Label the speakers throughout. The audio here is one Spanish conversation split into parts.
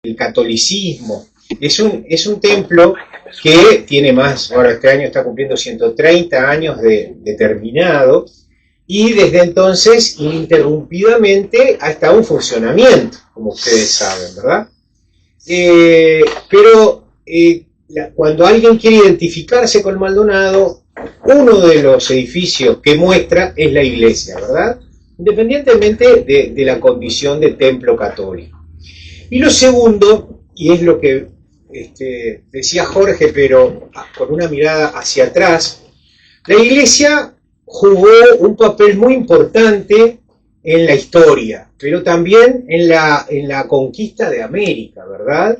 Speaker 1: el catolicismo. Es un templo que tiene más, ahora este año está cumpliendo 130 años de terminado, y desde entonces ininterrumpidamente ha estado en funcionamiento, como ustedes saben, ¿verdad? Cuando alguien quiere identificarse con Maldonado, uno de los edificios que muestra es la iglesia, ¿verdad? Independientemente de la condición de templo católico. Y lo segundo, y es lo que decía Jorge, pero con una mirada hacia atrás, la iglesia jugó un papel muy importante en la historia, pero también en la conquista de América, ¿verdad?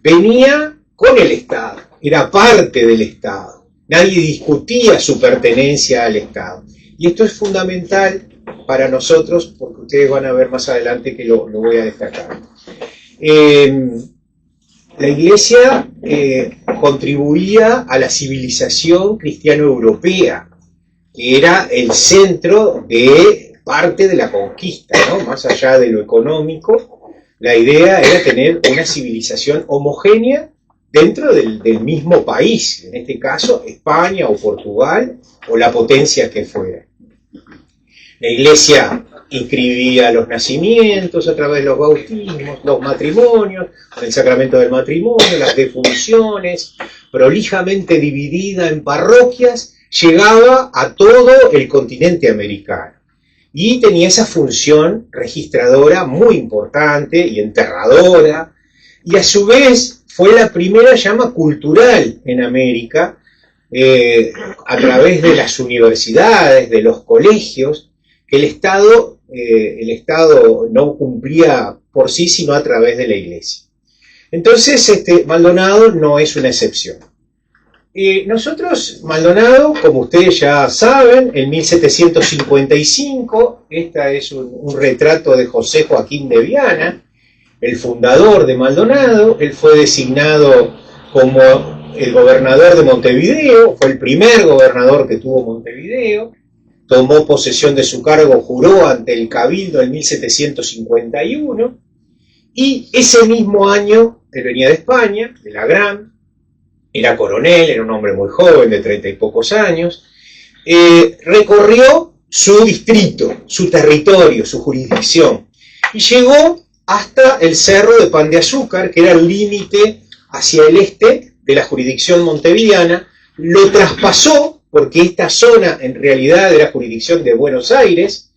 Speaker 1: Venía con el Estado, era parte del Estado, nadie discutía su pertenencia al Estado. Y esto es fundamental para nosotros, porque ustedes van a ver más adelante que lo voy a destacar. La iglesia contribuía a la civilización cristiano-europea, que era el centro de parte de la conquista, ¿no? Más allá de lo económico, la idea era tener una civilización homogénea dentro del mismo país, en este caso España o Portugal o la potencia que fuera. La iglesia inscribía los nacimientos a través de los bautismos, los matrimonios, el sacramento del matrimonio, las defunciones, prolijamente dividida en parroquias, llegaba a todo el continente americano. Y tenía esa función registradora muy importante y enterradora, y a su vez fue la primera llama cultural en América, a través de las universidades, de los colegios, que el Estado no cumplía por sí, sino a través de la iglesia. Entonces, Maldonado no es una excepción. Nosotros, Maldonado, como ustedes ya saben, en 1755, esta es un retrato de José Joaquín de Viana, el fundador de Maldonado. Él fue designado como el gobernador de Montevideo, fue el primer gobernador que tuvo Montevideo. Tomó posesión de su cargo, juró ante el Cabildo en 1751, y ese mismo año, él venía de España, de la Gran, era coronel, era un hombre muy joven, de 30 y pocos años, recorrió su distrito, su territorio, su jurisdicción, y llegó hasta el Cerro de Pan de Azúcar, que era el límite hacia el este de la jurisdicción montevideana, lo traspasó, porque esta zona en realidad era jurisdicción de Buenos Aires,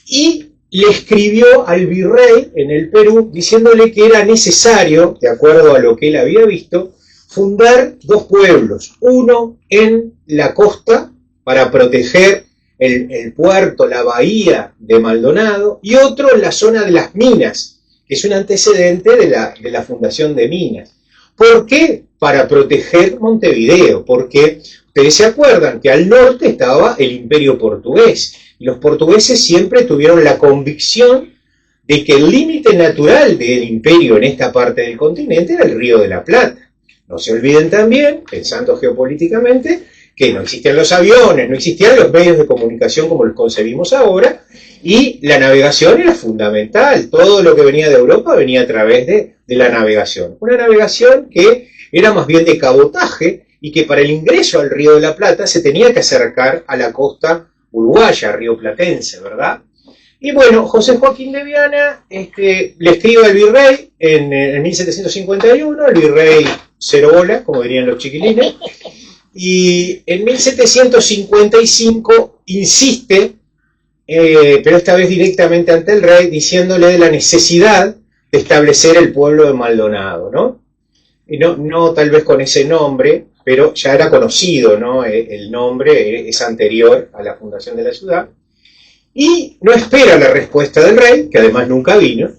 Speaker 1: y le escribió al virrey en el Perú diciéndole que era necesario, de acuerdo a lo que él había visto, fundar dos pueblos, uno en la costa para proteger el puerto, la bahía de Maldonado, y otro en la zona de las minas, que es un antecedente de la fundación de Minas. ¿Por qué? Para proteger Montevideo, porque ustedes se acuerdan que al norte estaba el imperio portugués, y los portugueses siempre tuvieron la convicción de que el límite natural del imperio en esta parte del continente era el Río de la Plata. No se olviden también, pensando geopolíticamente, que no existían los aviones, no existían los medios de comunicación como los concebimos ahora, y la navegación era fundamental. Todo lo que venía de Europa venía a través de la navegación. Una navegación que era más bien de cabotaje, y que para el ingreso al Río de la Plata se tenía que acercar a la costa uruguaya, rioplatense, ¿verdad? Y bueno, José Joaquín de Viana le escribe al virrey en 1751, el virrey cero bola, como dirían los chiquilines, y en 1755 insiste, pero esta vez directamente ante el rey, diciéndole de la necesidad de establecer el pueblo de Maldonado, ¿no? Y no tal vez con ese nombre, pero ya era conocido, ¿no? El nombre es anterior a la fundación de la ciudad, y no espera la respuesta del rey, que además nunca vino,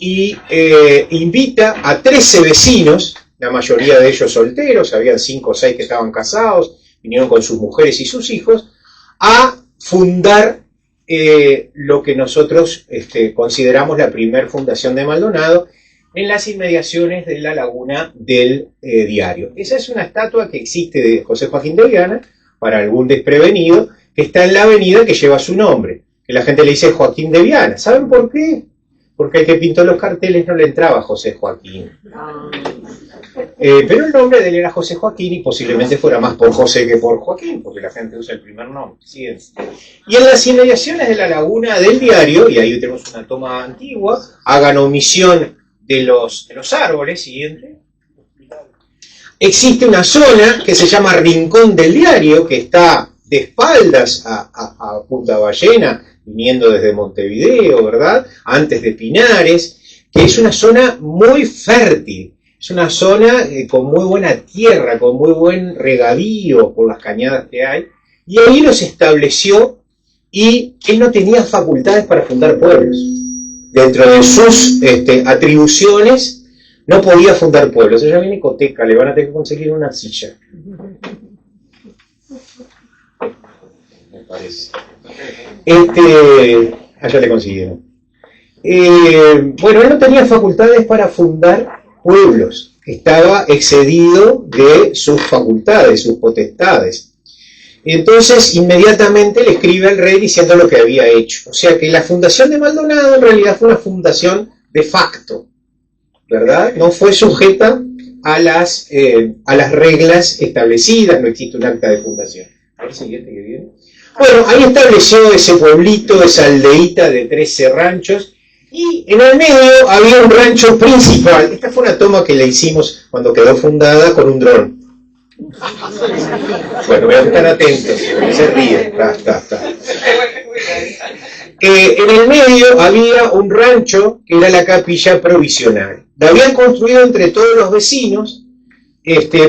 Speaker 1: y invita a 13 vecinos, la mayoría de ellos solteros, habían 5 o 6 que estaban casados, vinieron con sus mujeres y sus hijos, a fundar lo que nosotros consideramos la primer fundación de Maldonado, en las inmediaciones de la laguna del Diario. Esa es una estatua que existe de José Joaquín de Viana, para algún desprevenido, que está en la avenida que lleva su nombre, que la gente le dice Joaquín de Viana. ¿Saben por qué? porque el que pintó los carteles no le entraba José Joaquín. Pero el nombre de él era José Joaquín y posiblemente fuera más por José que por Joaquín, porque la gente usa el primer nombre. Siguiente. Y en las inmediaciones de la laguna del Diario, y ahí tenemos una toma antigua, hagan omisión de los árboles, siguiente. Existe una zona que se llama Rincón del Diario, que está de espaldas a Punta Ballena, viniendo desde Montevideo, ¿verdad? Antes de Pinares, que es una zona muy fértil. Es una zona con muy buena tierra, con muy buen regadío por las cañadas que hay, y ahí los estableció, y él no tenía facultades para fundar pueblos. Dentro de sus atribuciones, no podía fundar pueblos. Ella viene hipoteca, le van a tener que conseguir una silla. Me parece. Ya le consiguieron. Bueno, él no tenía facultades para fundar pueblos, estaba excedido de sus facultades, sus potestades. Entonces, inmediatamente le escribe al rey diciendo lo que había hecho. O sea que la fundación de Maldonado en realidad fue una fundación de facto, ¿verdad? No fue sujeta a las reglas establecidas, no existe un acta de fundación. A ver, siguiente que viene. Bueno, ahí estableció ese pueblito, esa aldeíta de 13 ranchos, y en el medio había un rancho principal. Esta fue una toma que le hicimos cuando quedó fundada con un dron. Bueno, voy a estar atentos, se ríe. Está. En el medio había un rancho que era la capilla provisional. La habían construido entre todos los vecinos,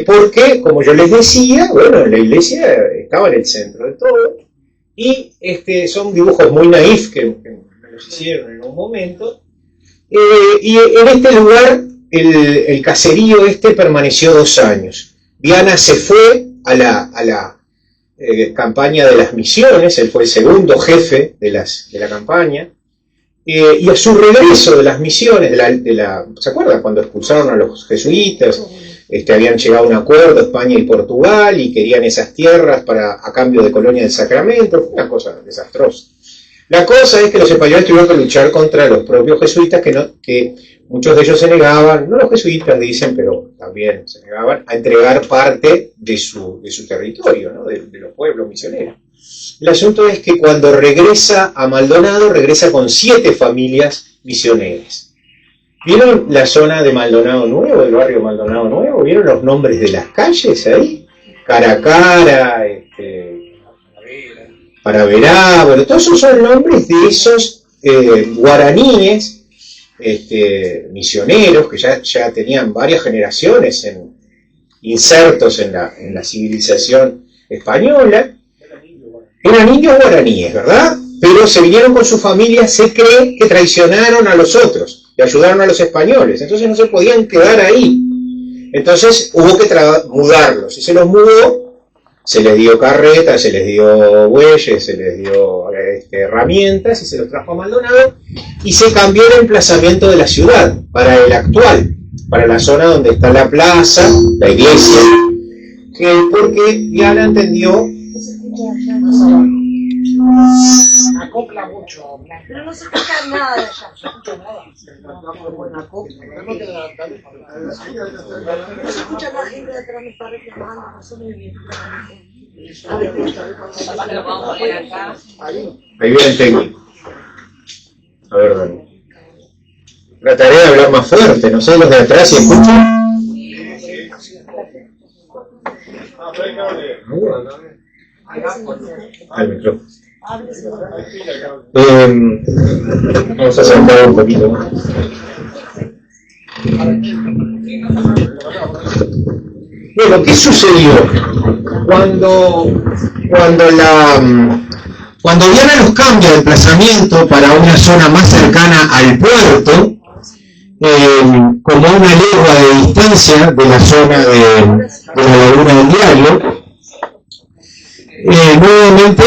Speaker 1: porque, como yo les decía, bueno, la iglesia estaba en el centro de todo, y son dibujos muy naif que me los hicieron en un momento, y en este lugar el caserío permaneció 2 años. Viana se fue a la campaña de las misiones, él fue el segundo jefe de la campaña, y a su regreso de las misiones, ¿se acuerdan cuando expulsaron a los jesuitas? Habían llegado a un acuerdo España y Portugal y querían esas tierras a cambio de colonia del Sacramento. Fue una cosa desastrosa. La cosa es que los españoles tuvieron que luchar contra los propios jesuitas, que muchos de ellos se negaban, no los jesuitas dicen, pero también se negaban a entregar parte de su territorio, ¿no? de los pueblos misioneros. El asunto es que cuando regresa a Maldonado, regresa con 7 familias misioneras. ¿Vieron la zona de Maldonado Nuevo, el barrio Maldonado Nuevo? ¿Vieron los nombres de las calles ahí? Caracara, Paraverá, bueno, todos esos son nombres de esos guaraníes misioneros que ya tenían varias generaciones insertos en la civilización española. Eran indios guaraníes, ¿verdad? Pero se vinieron con sus familias, se cree que traicionaron a los otros y ayudaron a los españoles, entonces no se podían quedar ahí. Entonces hubo que mudarlos, y se los mudó, se les dio carretas, se les dio bueyes, se les dio herramientas, y se los trajo a Maldonado, y se cambió el emplazamiento de la ciudad para el actual, para la zona donde está la plaza, la iglesia, porque Viana entendió...
Speaker 2: Acopla mucho, pero no se escucha nada de allá. No se escucha nada. Se escucha la gente de atrás, me está reclamando, no son muy bien.
Speaker 1: Ahí viene el técnico. A ver, Dani. Trataré de hablar más fuerte, no sé los de atrás si escuchan. Al micrófono. Vamos a acercar un poquito más. Bueno, ¿qué sucedió? Cuando Viana los cambia de emplazamiento para una zona más cercana al puerto, como a una legua de distancia de la zona de la laguna del Diario, nuevamente,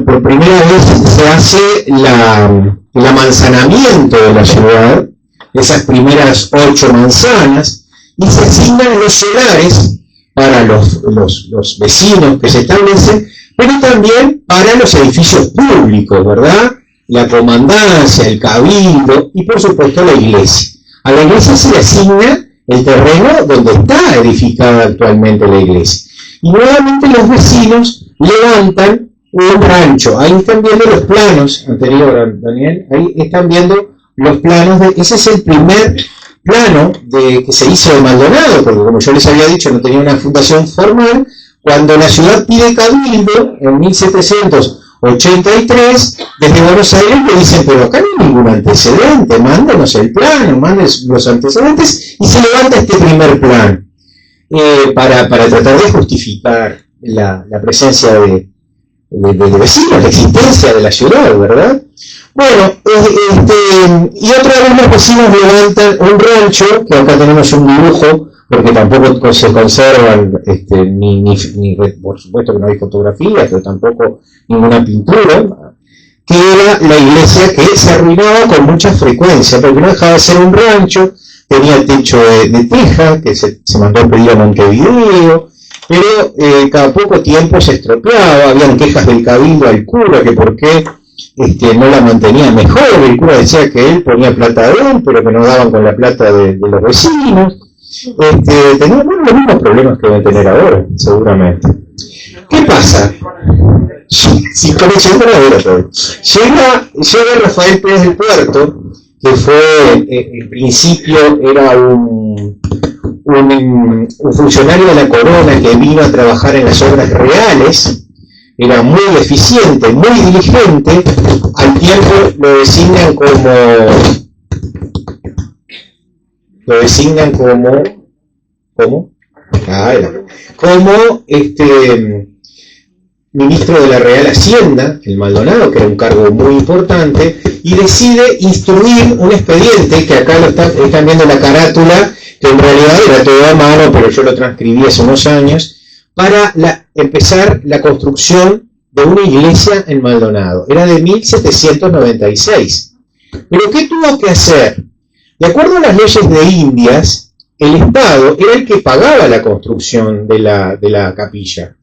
Speaker 1: por primera vez se hace el amanzanamiento de la ciudad, esas primeras 8 manzanas, y se asignan los solares para los vecinos que se establecen, pero también para los edificios públicos, ¿verdad? la comandancia, el cabildo y por supuesto la iglesia. A la iglesia se le asigna el terreno donde está edificada actualmente la iglesia. Y nuevamente los vecinos levantan un rancho. Ahí están viendo los planos, anterior, Daniel, ahí están viendo los planos ese es el primer plano que se hizo de Maldonado, porque como yo les había dicho, no tenía una fundación formal. Cuando la ciudad pide cabildo, en 1783, desde Buenos Aires le dicen, pero acá no hay ningún antecedente, mándenos el plano, mándenos los antecedentes, y se levanta este primer plan, para tratar de justificar la presencia de vecinos, la existencia de la ciudad, ¿verdad? Bueno, y otra vez los vecinos levantan un rancho, que acá tenemos un dibujo, porque tampoco se conservan, por supuesto que no hay fotografías, pero tampoco ninguna pintura, que era la iglesia que se arruinaba con mucha frecuencia, porque no dejaba de ser un rancho, tenía el techo de teja, que se mandó a pedir a Montevideo, pero cada poco tiempo se estropeaba, habían quejas del cabildo al cura, que por qué no la mantenía mejor, el cura decía que él ponía plata de él, pero que no daban con la plata de los vecinos. Tenían los mismos problemas que deben tener ahora, seguramente. ¿Qué pasa? Si conexión verdadera todo. Llega Rafael Pérez del Puerto, que fue, en principio, era un funcionario de la corona que vino a trabajar en las obras reales. Era muy eficiente, muy diligente, al tiempo lo designan como ministro de la Real Hacienda, el Maldonado, que era un cargo muy importante, y decide instruir un expediente, que acá están viendo la carátula, que en realidad era todo a mano, pero yo lo transcribí hace unos años, para empezar la construcción de una iglesia en Maldonado. Era de 1796. ¿Pero qué tuvo que hacer? De acuerdo a las leyes de Indias, el Estado era el que pagaba la construcción de la capilla,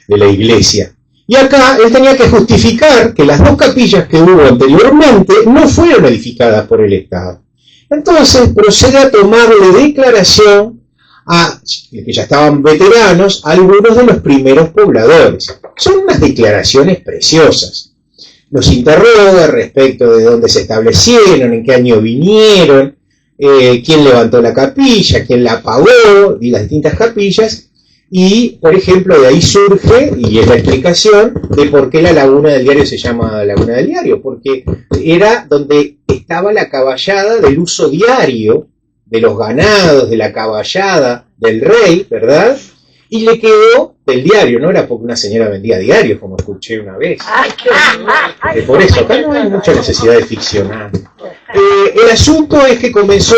Speaker 1: de la iglesia. Y acá él tenía que justificar que las dos capillas que hubo anteriormente no fueron edificadas por el Estado. Entonces procede a tomarle declaración a, que ya estaban veteranos, a algunos de los primeros pobladores. Son unas declaraciones preciosas. Los interroga respecto de dónde se establecieron, en qué año vinieron, quién levantó la capilla, quién la pagó, y las distintas capillas, y, por ejemplo, de ahí surge, y es la explicación, de por qué la Laguna del Diario se llama Laguna del Diario, porque era donde estaba la caballada del uso diario, de los ganados, de la caballada del rey, ¿verdad? Y le quedó del diario, no era porque una señora vendía diarios, como escuché una vez. Por eso, acá no hay mucha necesidad de ficcionar. El asunto es que comenzó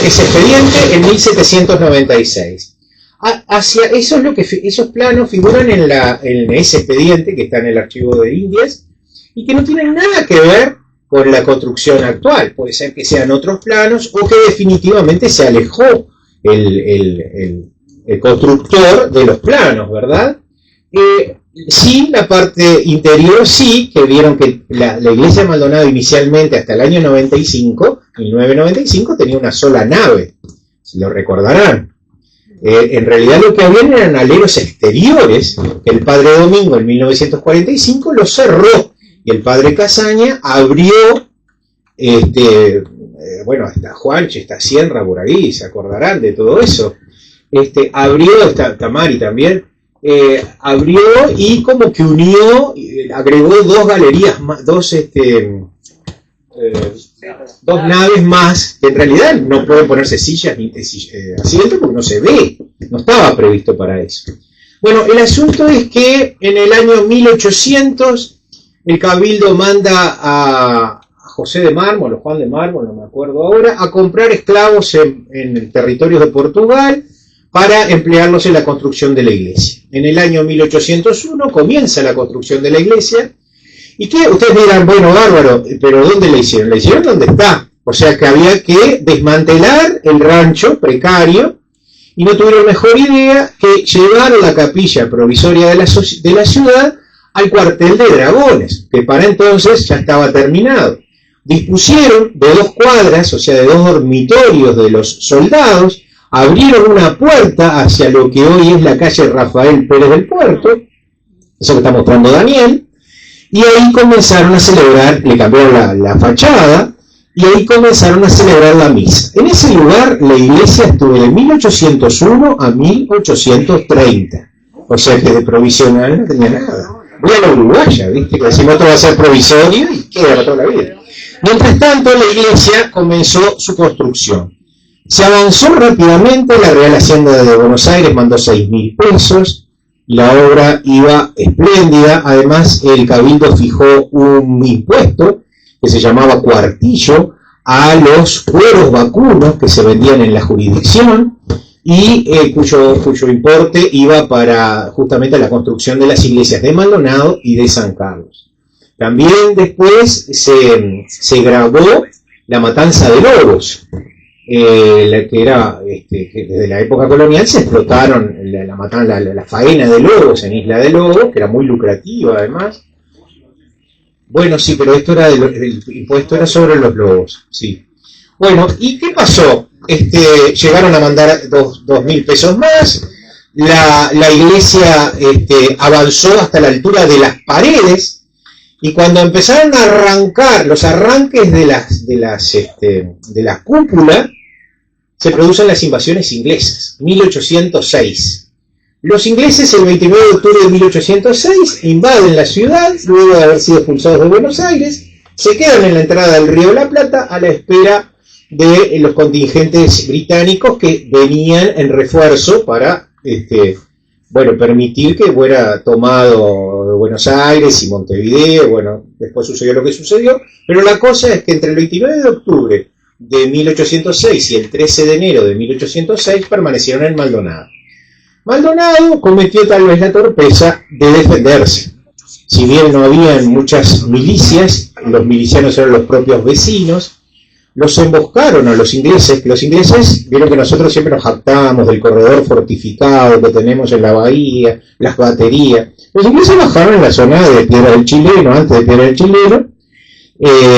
Speaker 1: ese expediente en 1796. Eso es lo que esos planos figuran en ese expediente que está en el archivo de Indias y que no tienen nada que ver con la construcción actual. Puede ser que sean otros planos o que definitivamente se alejó el constructor de los planos, ¿verdad? Sí, la parte interior sí, que vieron que la iglesia de Maldonado inicialmente hasta el año 1995 tenía una sola nave, si lo recordarán. En realidad lo que habían eran aleros exteriores, que el padre Domingo en 1945 los cerró, y el padre Casaña abrió, hasta Juanche, está Sierra por ahí, se acordarán de todo eso. Abrió, está Tamari también, abrió y como que unió, agregó dos galerías más, dos naves más, que en realidad no pueden ponerse sillas ni asientos porque no se ve, no estaba previsto para eso. Bueno, el asunto es que en el año 1800 el Cabildo manda a José de Mármol o Juan de Mármol, no me acuerdo ahora, a comprar esclavos en territorios de Portugal para emplearlos en la construcción de la iglesia. En el año 1801 comienza la construcción de la iglesia. ¿Y qué? Ustedes dirán, bueno, bárbaro, pero ¿dónde la hicieron? La hicieron donde está. O sea que había que desmantelar el rancho precario y no tuvieron mejor idea que llevar la capilla provisoria de la ciudad al cuartel de dragones, que para entonces ya estaba terminado. Dispusieron de 2 cuadras, o sea, de 2 dormitorios de los soldados, abrieron una puerta hacia lo que hoy es la calle Rafael Pérez del Puerto, eso que está mostrando Daniel, y ahí comenzaron a celebrar, le cambiaron la fachada, y ahí comenzaron a celebrar la misa. En ese lugar la iglesia estuvo de 1801 a 1830, o sea que de provisional no tenía nada. Voy a la uruguaya, ¿viste? Que decimos otro va a ser provisorio y queda para toda la vida. Mientras tanto, la iglesia comenzó su construcción. Se avanzó rápidamente, la Real Hacienda de Buenos Aires mandó 6.000 pesos, la obra iba espléndida, además el Cabildo fijó un impuesto que se llamaba cuartillo a los cueros vacunos que se vendían en la jurisdicción y cuyo importe iba para justamente la construcción de las iglesias de Maldonado y de San Carlos. También después se grabó la matanza de lobos, que era que desde la época colonial se explotaron la faena de lobos en Isla de Lobos, que era muy lucrativa además. Bueno, sí, pero esto era el impuesto era sobre los lobos, sí. Bueno, ¿y qué pasó? Llegaron a mandar 2.000 pesos más, la iglesia avanzó hasta la altura de las paredes, y cuando empezaron a arrancar los arranques de la cúpula, se producen las invasiones inglesas, 1806. Los ingleses el 29 de octubre de 1806 invaden la ciudad, luego de haber sido expulsados de Buenos Aires, se quedan en la entrada del Río de la Plata a la espera de los contingentes británicos que venían en refuerzo para permitir que fuera tomado Buenos Aires y Montevideo. Bueno, después sucedió lo que sucedió, pero la cosa es que entre el 29 de octubre de 1806 y el 13 de enero de 1806 permanecieron en Maldonado. Maldonado cometió tal vez la torpeza de defenderse. Si bien no habían muchas milicias, los milicianos eran los propios vecinos, los emboscaron a los ingleses, que los ingleses vieron que nosotros siempre nos jactábamos del corredor fortificado que tenemos en la bahía, las baterías. Los ingleses bajaron en la zona de Piedra del Chileno, antes de Piedra del Chileno,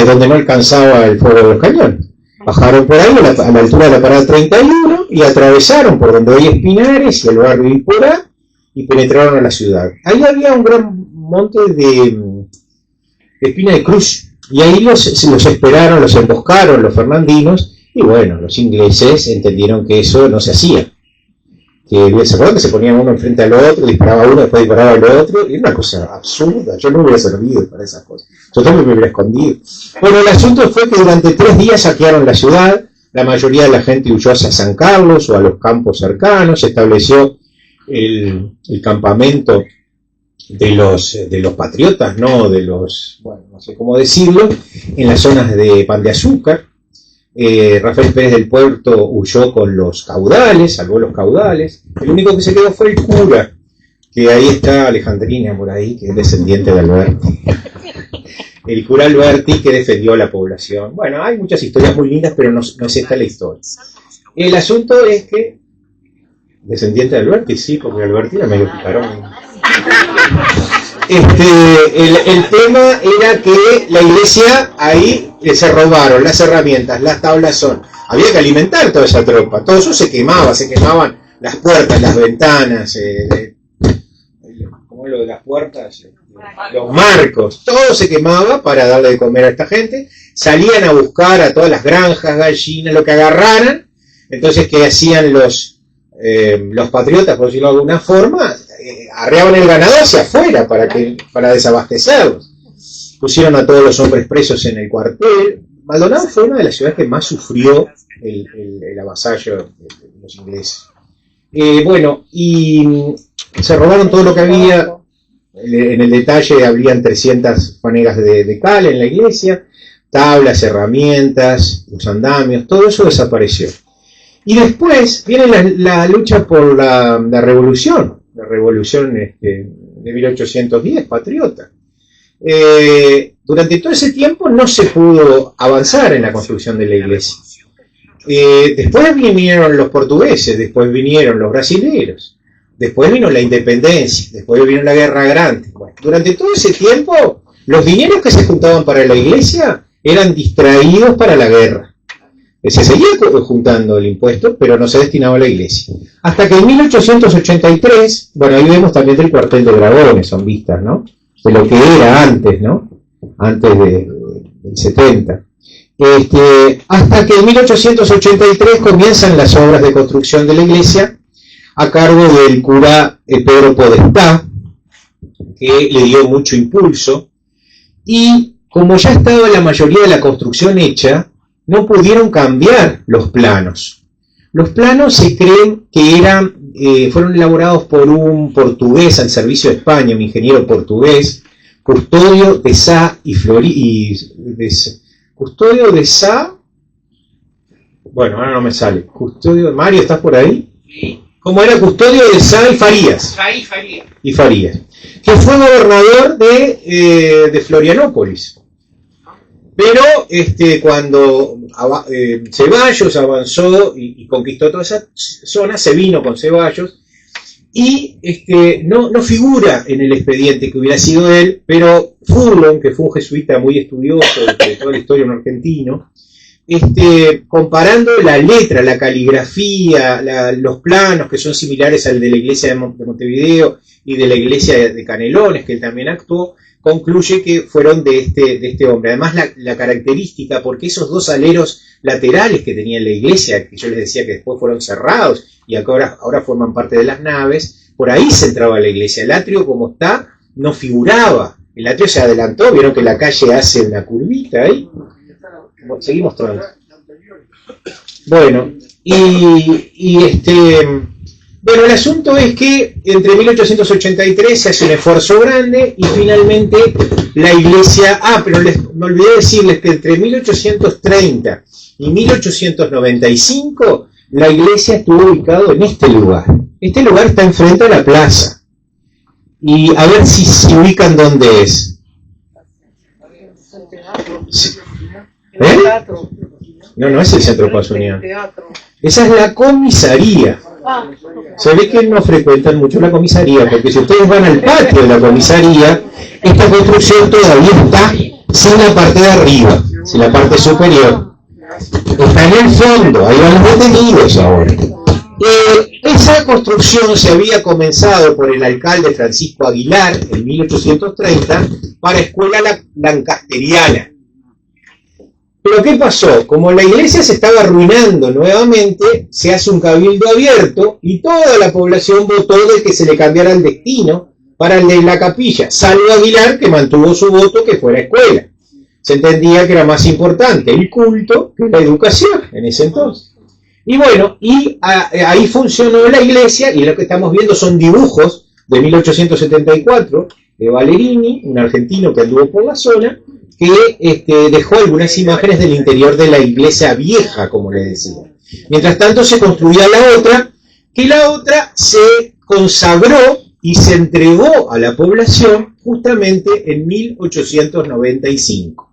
Speaker 1: donde no alcanzaba el fuego de los cañones. Bajaron por ahí a la altura de la parada 31 y atravesaron por donde hoy es Pinares y el barrio Iporá y penetraron a la ciudad. Ahí había un gran monte de espina de cruz y ahí los esperaron, los emboscaron los fernandinos y bueno, los ingleses entendieron que eso no se hacía. ¿Se acuerdan que se ponían uno enfrente al otro, disparaba uno, después disparaba al otro? Era una cosa absurda, yo no me hubiera servido para esas cosas. Yo también me hubiera escondido. Bueno, el asunto fue que durante 3 días saquearon la ciudad, la mayoría de la gente huyó hacia San Carlos o a los campos cercanos, se estableció el campamento de los patriotas, no sé cómo decirlo, en las zonas de Pan de Azúcar. Rafael Pérez del Puerto huyó con los caudales, salvó los caudales. El único que se quedó fue el cura, que ahí está Alejandrina por ahí, que es descendiente de Alberti. El cura Alberti que defendió a la población. Bueno, hay muchas historias muy lindas, pero no es esta la historia. El asunto es que, descendiente de Alberti, sí, porque Alberti era medio picarón. El tema era que la iglesia ahí se robaron las herramientas, las tablas había que alimentar toda esa tropa, todo eso se quemaban las puertas, las ventanas, ¿cómo es lo de las puertas? Los marcos, todo se quemaba para darle de comer a esta gente, salían a buscar a todas las granjas, gallinas, lo que agarraran. Entonces, ¿qué hacían los patriotas, por decirlo de alguna forma? Arreaban el ganado hacia afuera para desabastecerlos. Pusieron a todos los hombres presos en el cuartel. Maldonado fue una de las ciudades que más sufrió el avasallo de los ingleses. Y se robaron todo lo que había. En el detalle habrían 300 fanegas de cal en la iglesia, tablas, herramientas, los andamios, todo eso desapareció. Y después viene la lucha por la revolución de 1810, patriota. Durante todo ese tiempo no se pudo avanzar en la construcción de la iglesia. Después vinieron los portugueses, después vinieron los brasileños. Después vino la independencia, después vino la guerra grande. Bueno, durante todo ese tiempo, los dineros que se juntaban para la iglesia eran distraídos para la guerra. Se seguía juntando el impuesto, pero no se destinaba a la iglesia. Hasta que en 1883, bueno, ahí vemos también del cuartel de dragones, son vistas, ¿no? De lo que era antes, ¿no? Antes del 70. Hasta que en 1883 comienzan las obras de construcción de la iglesia a cargo del cura Pedro Podestá, que le dio mucho impulso, y como ya estaba la mayoría de la construcción hecha, no pudieron cambiar los planos. Los planos se creen que fueron elaborados por un portugués al servicio de España, un ingeniero portugués, Custodio de Sá Custodio de Sá, bueno, ahora no me sale. Custodio, Mario, ¿estás por ahí?
Speaker 3: Sí.
Speaker 1: ¿Cómo era? Custodio de Sá y Farías. Y Farías, que fue gobernador de Florianópolis. Pero cuando Ceballos avanzó y conquistó toda esa zona, se vino con Ceballos y no figura en el expediente que hubiera sido él, pero Furlong, que fue un jesuita muy estudioso de toda la historia en argentino, comparando la letra, la caligrafía, los planos que son similares al de la iglesia de Montevideo y de la iglesia de Canelones, que él también actuó, concluye que fueron de este hombre. Además, la característica, porque esos dos aleros laterales que tenía la iglesia, que yo les decía que después fueron cerrados y ahora forman parte de las naves, por ahí se entraba la iglesia. El atrio, como está, no figuraba. El atrio se adelantó, vieron que la calle hace una curvita ahí. Seguimos mostrando. Bueno, bueno, el asunto es que entre 1883 se hace un esfuerzo grande y finalmente la iglesia... pero me olvidé decirles que entre 1830 y 1895 la iglesia estuvo ubicada en este lugar. Este lugar está enfrente de la plaza. Y a ver si se ubican dónde es. Sí. No es el Centro Paz Unión. Esa es la comisaría. Se ve que no frecuentan mucho la comisaría, porque si ustedes van al patio de la comisaría, esta construcción todavía está sin la parte de arriba, sin la parte superior. Está en el fondo, ahí van los detenidos ahora. Esa construcción se había comenzado por el alcalde Francisco Aguilar en 1830 para escuela lancasteriana. Pero ¿qué pasó? Como la iglesia se estaba arruinando nuevamente, se hace un cabildo abierto y toda la población votó de que se le cambiara el destino para el de la capilla, salvo Aguilar, que mantuvo su voto que fuera escuela. Se entendía que era más importante el culto que la educación en ese entonces. Y bueno, ahí funcionó la iglesia, y lo que estamos viendo son dibujos de 1874 de Valerini, un argentino que anduvo por la zona, que dejó algunas imágenes del interior de la iglesia vieja, como le decía. Mientras tanto se construía la otra, que la otra se consagró y se entregó a la población justamente en 1895.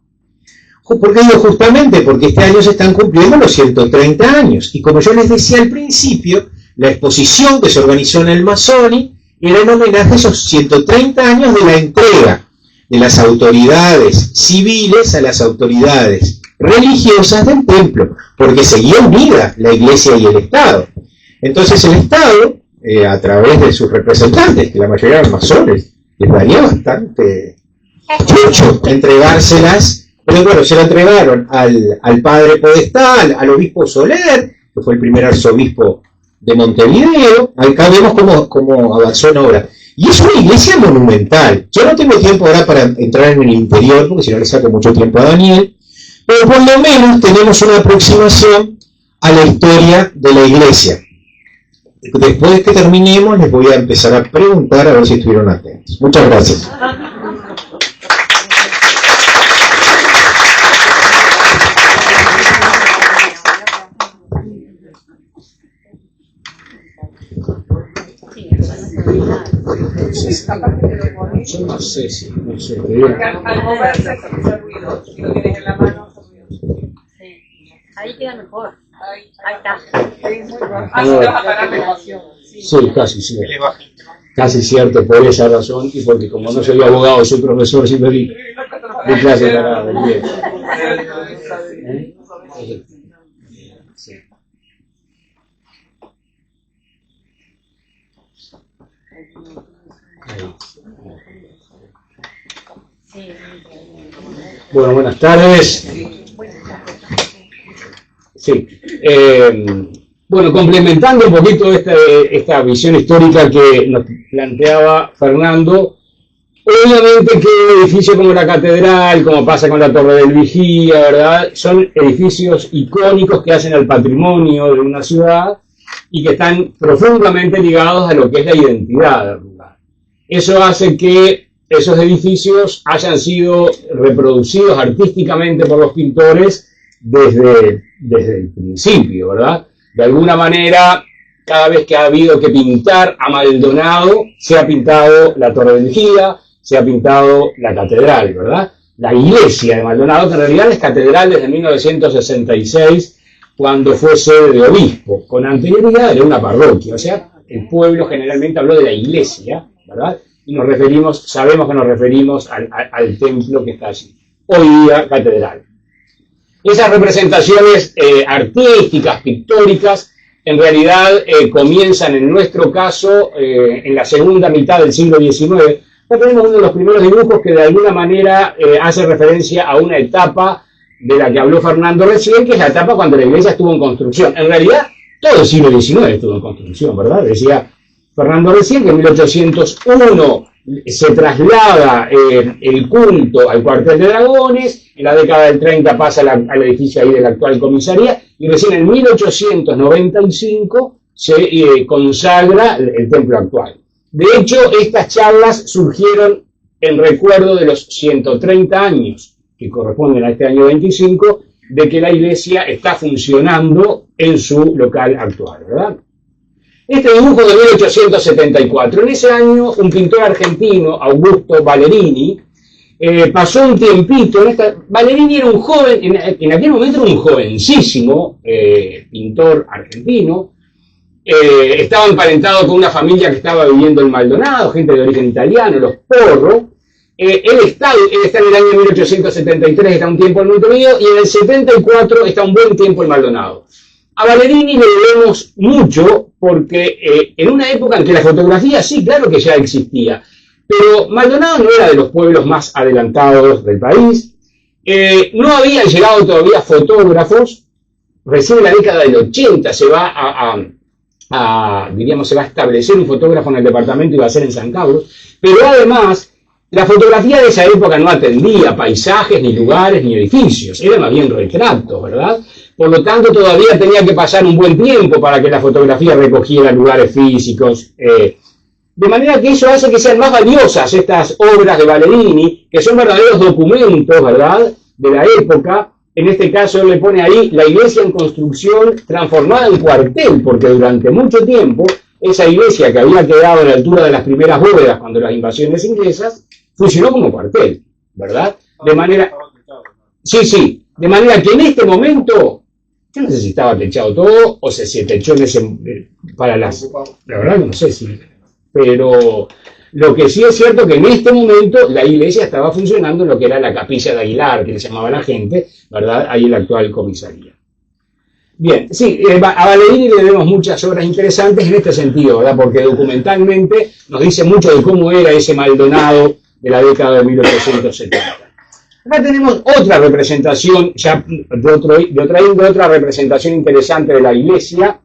Speaker 1: ¿Por qué digo justamente? Porque este año se están cumpliendo los 130 años. Y como yo les decía al principio, la exposición que se organizó en el Masoni era en homenaje a esos 130 años de la entrega de las autoridades civiles a las autoridades religiosas del templo, porque seguía unida la iglesia y el Estado. Entonces el Estado, a través de sus representantes, que la mayoría eran masones, les daría bastante chucho entregárselas, pero bueno, se la entregaron al padre Podestá, al obispo Soler, que fue el primer arzobispo de Montevideo. Acá vemos cómo avanzó en obra. Y es una iglesia monumental. Yo no tengo tiempo ahora para entrar en el interior, porque si no le saco mucho tiempo a Daniel, pero por lo menos tenemos una aproximación a la historia de la iglesia. Después que terminemos, les voy a empezar a preguntar a ver si estuvieron atentos. Muchas gracias. Yo no sé si no sé.
Speaker 2: Al moverse se escucha ruido. Si lo tienes en la mano, hace ruido.
Speaker 4: Sí. Ahí queda mejor.
Speaker 2: Ahí está.
Speaker 3: Sí, casi cierto. Casi cierto, por esa razón y porque como no soy abogado, soy profesor, siempre di clase para el bien. Sí. Bueno, buenas tardes. Sí. Bueno, complementando un poquito esta visión histórica que nos planteaba Fernando, obviamente que un edificio como la Catedral, como pasa con la Torre del Vigía, ¿verdad?, son edificios icónicos que hacen al patrimonio de una ciudad y que están profundamente ligados a lo que es la identidad del lugar. Eso hace que esos edificios hayan sido reproducidos artísticamente por los pintores desde el principio, ¿verdad? De alguna manera, cada vez que ha habido que pintar a Maldonado, se ha pintado la Torre del Vigía, se ha pintado la Catedral, ¿verdad? La iglesia de Maldonado, que en realidad es catedral desde 1966, cuando fue sede de obispo. Con anterioridad era una parroquia, o sea, el pueblo generalmente habló de la iglesia, ¿verdad? Y sabemos que nos referimos al templo que está allí. Hoy día, catedral. Esas representaciones artísticas, pictóricas, en realidad comienzan en nuestro caso en la segunda mitad del siglo XIX. Ya tenemos uno de los primeros dibujos que de alguna manera hace referencia a una etapa de la que habló Fernando recién, que es la etapa cuando la iglesia estuvo en construcción. En realidad, todo el siglo XIX estuvo en construcción, ¿verdad? Decía Fernando recién que en 1801 se traslada el culto al cuartel de dragones, en la década del 30 pasa al edificio ahí de la actual comisaría, y recién en 1895 se consagra el templo actual. De hecho, estas charlas surgieron en recuerdo de los 130 años, que corresponden a este año 25, de que la iglesia está funcionando en su local actual, ¿verdad? Este dibujo de 1874, en ese año un pintor argentino, Augusto Valerini, pasó un tiempito, Valerini era un joven, en aquel momento era un jovencísimo pintor argentino, estaba emparentado con una familia que estaba viviendo en Maldonado, gente de origen italiano, los Porro. Él está en el año 1873, está un tiempo en Montevideo, y en el 74 está un buen tiempo en Maldonado. A Valerini le debemos mucho porque en una época en que la fotografía sí, claro que ya existía, pero Maldonado no era de los pueblos más adelantados del país, no habían llegado todavía fotógrafos, recién en la década del 80 se va se va a establecer un fotógrafo en el departamento y va a ser en San Carlos, pero además la fotografía de esa época no atendía paisajes, ni lugares, ni edificios, eran más bien retratos, ¿verdad? Por lo tanto, todavía tenía que pasar un buen tiempo para que la fotografía recogiera lugares físicos. De manera que eso hace que sean más valiosas estas obras de Valerini, que son verdaderos documentos, ¿verdad?, de la época. En este caso, él le pone ahí la iglesia en construcción transformada en cuartel, porque durante mucho tiempo esa iglesia que había quedado a la altura de las primeras bóvedas cuando las invasiones inglesas, funcionó como cuartel, ¿verdad? De manera... Sí, de manera que en este momento... Yo no sé si estaba techado todo o se techó en ese, para las... La verdad no sé si... Pero lo que sí es cierto que en este momento la iglesia estaba funcionando en lo que era la capilla de Aguilar, que le llamaba la gente, ¿verdad? Ahí en la actual comisaría. Bien, sí, a Valerini le debemos muchas obras interesantes en este sentido, ¿verdad? Porque documentalmente nos dice mucho de cómo era ese Maldonado de la década de 1870. Acá tenemos otra representación, ya de otra representación interesante de la iglesia.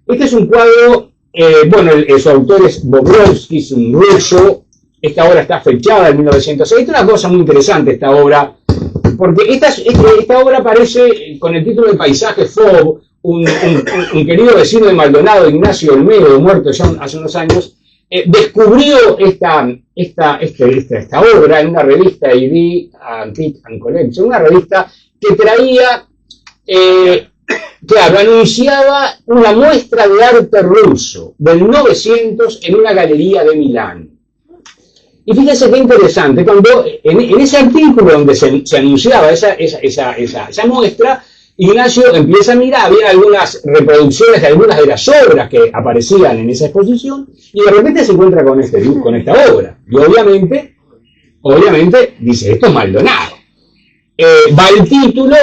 Speaker 3: Este es un cuadro, su autor es Bobrovsky, es un ruso. Esta obra está fechada en 1906. Esta es una cosa muy interesante, esta obra, porque esta obra aparece con el título de Paisaje Fob. Un querido vecino de Maldonado, Ignacio Olmedo, muerto ya hace unos años, descubrió esta obra en una revista ID Antique and Collection, una revista que traía, anunciaba una muestra de arte ruso del 900 en una galería de Milán. Y fíjense qué interesante, cuando en ese artículo donde se anunciaba esa muestra, Ignacio empieza a mirar, había algunas reproducciones de algunas de las obras que aparecían en esa exposición, y de repente se encuentra con esta obra. Y obviamente dice, esto es Maldonado. Va el título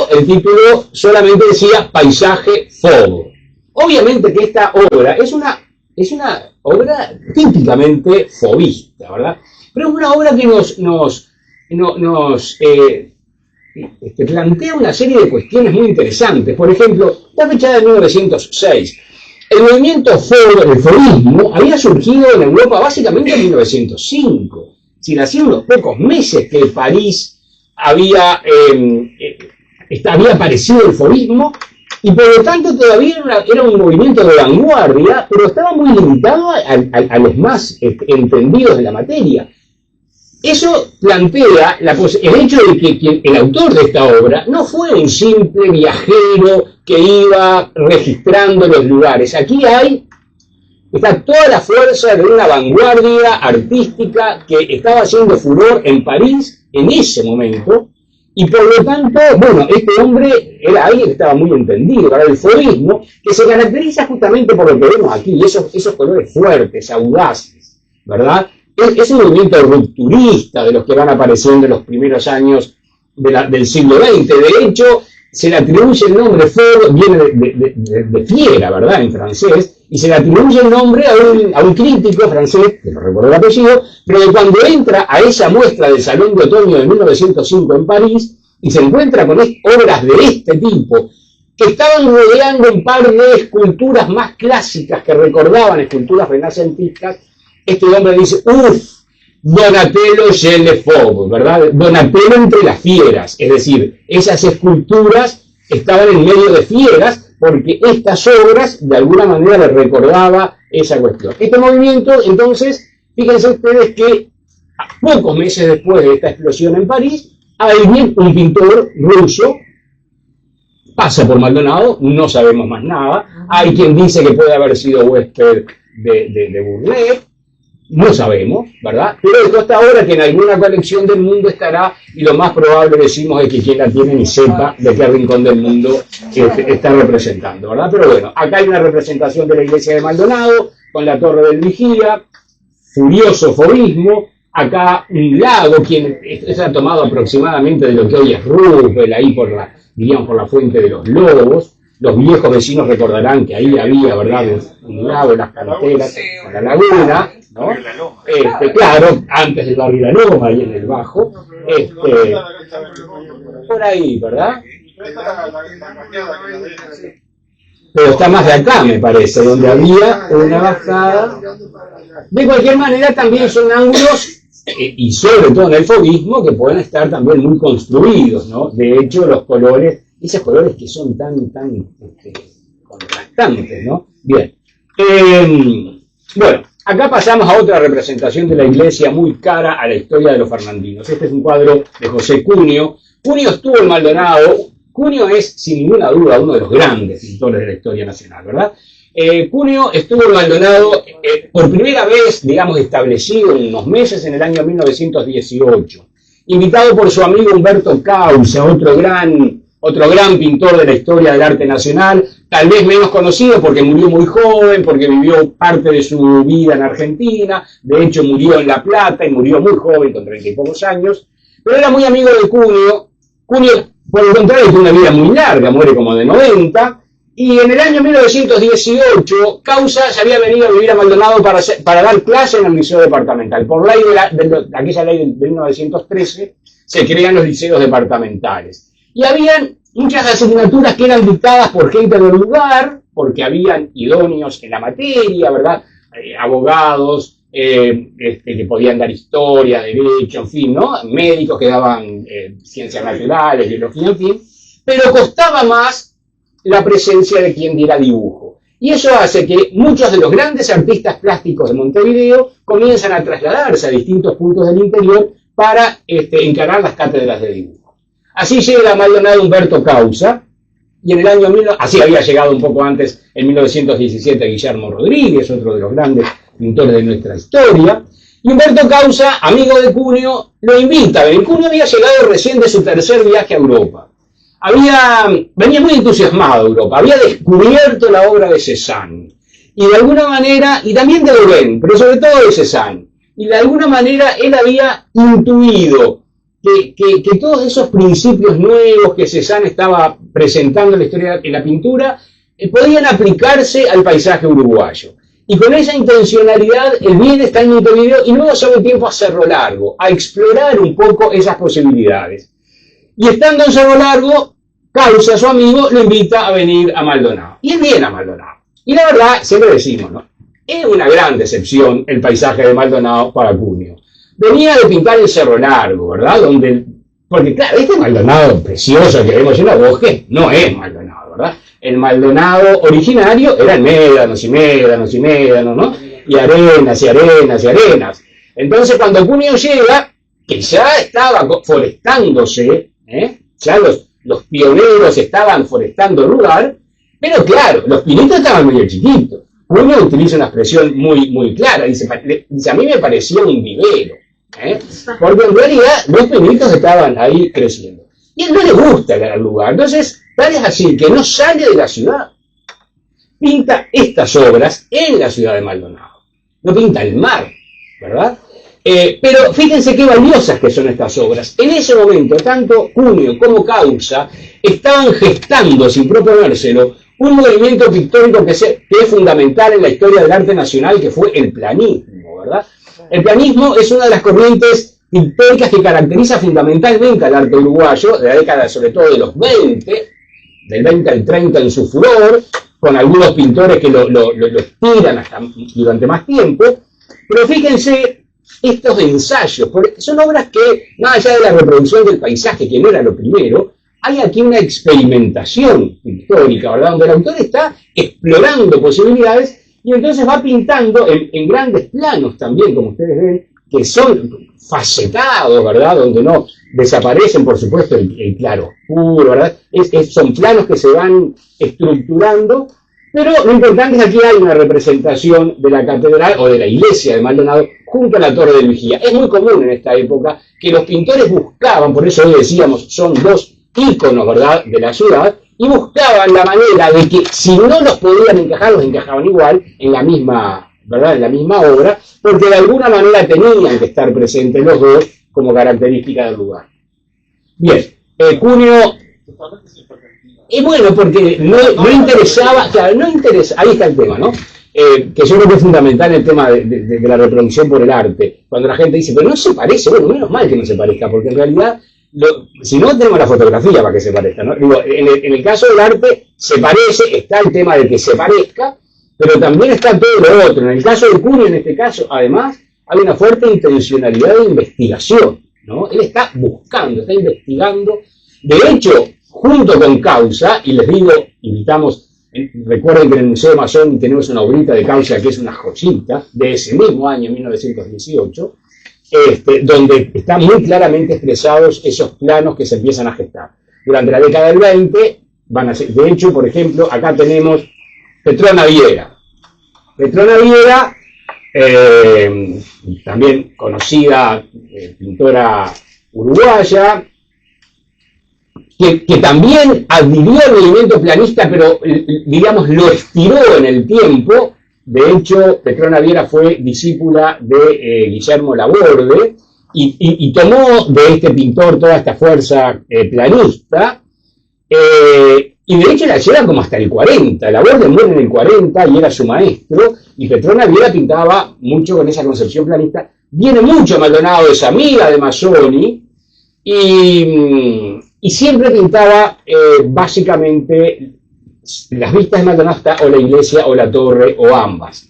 Speaker 3: solamente decía Paisaje Fogo. Obviamente que esta obra es una obra típicamente fobista, ¿verdad? Pero es una obra que nos plantea una serie de cuestiones muy interesantes. Por ejemplo, está fechada en 1906. El movimiento el foguismo, había surgido en Europa básicamente en 1905. Si hacía unos pocos meses que París había aparecido el foguismo, y por lo tanto todavía era un movimiento de vanguardia, pero estaba muy limitado a los más entendidos de la materia. Eso plantea el hecho de que el autor de esta obra no fue un simple viajero que iba registrando los lugares. Aquí está toda la fuerza de una vanguardia artística que estaba haciendo furor en París en ese momento, y por lo tanto, bueno, este hombre era alguien que estaba muy entendido para el foguismo, que se caracteriza justamente por lo que vemos aquí, esos colores fuertes, audaces, ¿verdad? Es un movimiento rupturista de los que van apareciendo en los primeros años del siglo XX. De hecho, se le atribuye el nombre Fogo, viene de fiera, ¿verdad?, en francés, y se le atribuye el nombre a un crítico francés, que no recuerdo el apellido, pero que cuando entra a esa muestra del Salón de Otoño de 1905 en París, y se encuentra con obras de este tipo, que estaban rodeando un par de esculturas más clásicas que recordaban esculturas renacentistas, este hombre dice, Donatello chez les fauves, ¿verdad? Donatello entre las fieras, es decir, esas esculturas estaban en medio de fieras, porque estas obras de alguna manera le recordaba esa cuestión. Este movimiento, entonces, fíjense ustedes que pocos meses después de esta explosión en París, un pintor ruso pasa por Maldonado, no sabemos más nada. Hay quien dice que puede haber sido huésped de Burnet, no sabemos, ¿verdad? Pero dejó esta obra que en alguna colección del mundo estará, y lo más probable, decimos, es que quien la tiene ni sepa de qué rincón del mundo está representando, ¿verdad? Pero bueno, acá hay una representación de la iglesia de Maldonado, con la torre del vigía, furioso foguismo, acá un lago, está tomado aproximadamente de lo que hoy es Rupel, ahí por la fuente de los lobos. Los viejos vecinos recordarán que ahí había, ¿verdad?, un lago, las canteras, la laguna, ¿no? Claro, antes del barrio La Loma, ahí en el Bajo, por ahí, ¿verdad? Pero está más de acá, me parece, donde había una bajada. De cualquier manera, también son ángulos, y sobre todo en el foguismo, que pueden estar también muy construidos, ¿no? De hecho, los colores, esos colores que son tan contrastantes, ¿no? Bien. Bueno, acá pasamos a otra representación de la iglesia muy cara a la historia de los fernandinos. Este es un cuadro de José Cunio. Cunio estuvo en Maldonado. Cunio es, sin ninguna duda, uno de los grandes pintores de la historia nacional, ¿verdad? Cunio estuvo en Maldonado por primera vez, digamos, establecido en unos meses en el año 1918. Invitado por su amigo Humberto Causa, otro gran pintor de la historia del arte nacional, tal vez menos conocido porque murió muy joven, porque vivió parte de su vida en Argentina, de hecho murió en La Plata y murió muy joven, con 30 y pocos años, pero era muy amigo de Cunio. Cunio, por el contrario, tiene una vida muy larga, muere como de 90, y en el año 1918 Causa se había venido a vivir a Maldonado para dar clase en el liceo departamental. Por ley aquella ley de 1913 se crean los liceos departamentales. Y habían muchas asignaturas que eran dictadas por gente del lugar, porque habían idóneos en la materia, ¿verdad? Abogados que podían dar historia, derecho, en fin, ¿no? Médicos que daban ciencias naturales, biología, en fin. Pero costaba más la presencia de quien diera dibujo. Y eso hace que muchos de los grandes artistas plásticos de Montevideo comiencen a trasladarse a distintos puntos del interior para encarar las cátedras de dibujo. Así llega a Maldonado Humberto Causa, y en el año así había llegado un poco antes, en 1917, Guillermo Rodríguez, otro de los grandes pintores de nuestra historia. Y Humberto Causa, amigo de Cunio, lo invita a venir. Cunio había llegado recién de su tercer viaje a Europa. venía muy entusiasmado Europa, había descubierto la obra de Cézanne, y de alguna manera, y también de Gauguin, pero sobre todo de Cézanne, y de alguna manera él había intuido que todos esos principios nuevos que Cézanne estaba presentando en la historia de la pintura podían aplicarse al paisaje uruguayo. Y con esa intencionalidad, él viene, está en Montevideo y luego se va un tiempo a Cerro Largo, a explorar un poco esas posibilidades. Y estando en Cerro Largo, Causa, su amigo, lo invita a venir a Maldonado. Y él viene a Maldonado. Y la verdad, siempre decimos, ¿no? Es una gran decepción el paisaje de Maldonado para Cunio. Venía de pintar el Cerro Largo, ¿verdad? Porque claro, este Maldonado precioso que vemos en la bosque no es Maldonado, ¿verdad? El Maldonado originario eran médanos y médanos y médanos, ¿no? Y arenas y arenas y arenas. Entonces cuando Cunio llega, que ya estaba forestándose, ya los pioneros estaban forestando el lugar, pero claro, los pinitos estaban medio chiquitos. Cunio utiliza una expresión muy, muy clara, dice, a mí me parecía un vivero, porque en realidad los pinitos estaban ahí creciendo. Y a él no le gusta el lugar, entonces, tal es así que no sale de la ciudad. Pinta estas obras en la ciudad de Maldonado. No pinta el mar, ¿verdad? Pero fíjense qué valiosas que son estas obras. En ese momento, tanto Cunio como Causa estaban gestando, sin proponérselo, un movimiento pictórico que es fundamental en la historia del arte nacional, que fue el planismo, ¿verdad? El planismo es una de las corrientes pictóricas que caracteriza fundamentalmente al arte uruguayo, de la década sobre todo de los 20, del 20 al 30 en su furor, con algunos pintores que lo estiran hasta durante más tiempo, pero fíjense estos ensayos, porque son obras que, más allá de la reproducción del paisaje, que no era lo primero, hay aquí una experimentación pictórica, ¿verdad? Donde el autor está explorando posibilidades y entonces va pintando en grandes planos también, como ustedes ven, que son facetados, ¿verdad? Donde no desaparecen, por supuesto, el claro oscuro, ¿verdad? Son planos que se van estructurando, pero lo importante es que aquí hay una representación de la catedral o de la iglesia de Maldonado junto a la Torre del Vigía. Es muy común en esta época que los pintores buscaban, por eso hoy decíamos, son dos íconos, ¿verdad?, de la ciudad, y buscaban la manera de que si no los podían encajar, los encajaban igual en la misma, ¿verdad?, en la misma obra, porque de alguna manera tenían que estar presentes los dos como característica del lugar. Bien, Cunio, bueno, porque no interesaba, claro, no interesa, ahí está el tema, ¿no? Que yo creo que es fundamental el tema de la reproducción por el arte. Cuando la gente dice, pero no se parece, bueno, menos mal que no se parezca, porque en realidad, si no tenemos la fotografía para que se parezca, ¿no? Digo, en el caso del arte se parece, está el tema de que se parezca, pero también está todo lo otro. En el caso de Cunio, en este caso, además, hay una fuerte intencionalidad de investigación, ¿no? Él está buscando, está investigando. De hecho, junto con Causa, y les digo, invitamos, recuerden que en el Museo de Masón tenemos una obrita de Causa que es una joyita de ese mismo año, 1918, donde están muy claramente expresados esos planos que se empiezan a gestar. Durante la década del 20, van a ser, de hecho, por ejemplo, acá tenemos Petrona Viera. Petrona Viera, también conocida pintora uruguaya, que también adhirió al movimiento planista, pero digamos lo estiró en el tiempo. De hecho, Petrona Viera fue discípula de Guillermo Laborde y tomó de este pintor toda esta fuerza planista, y de hecho la lleva como hasta el 40. Laborde muere en el 40 y era su maestro, y Petrona Viera pintaba mucho con esa concepción planista. Viene mucho a Maldonado, es amiga de Mazzoni, y siempre pintaba básicamente las vistas de Maldonado, o la iglesia o la torre o ambas.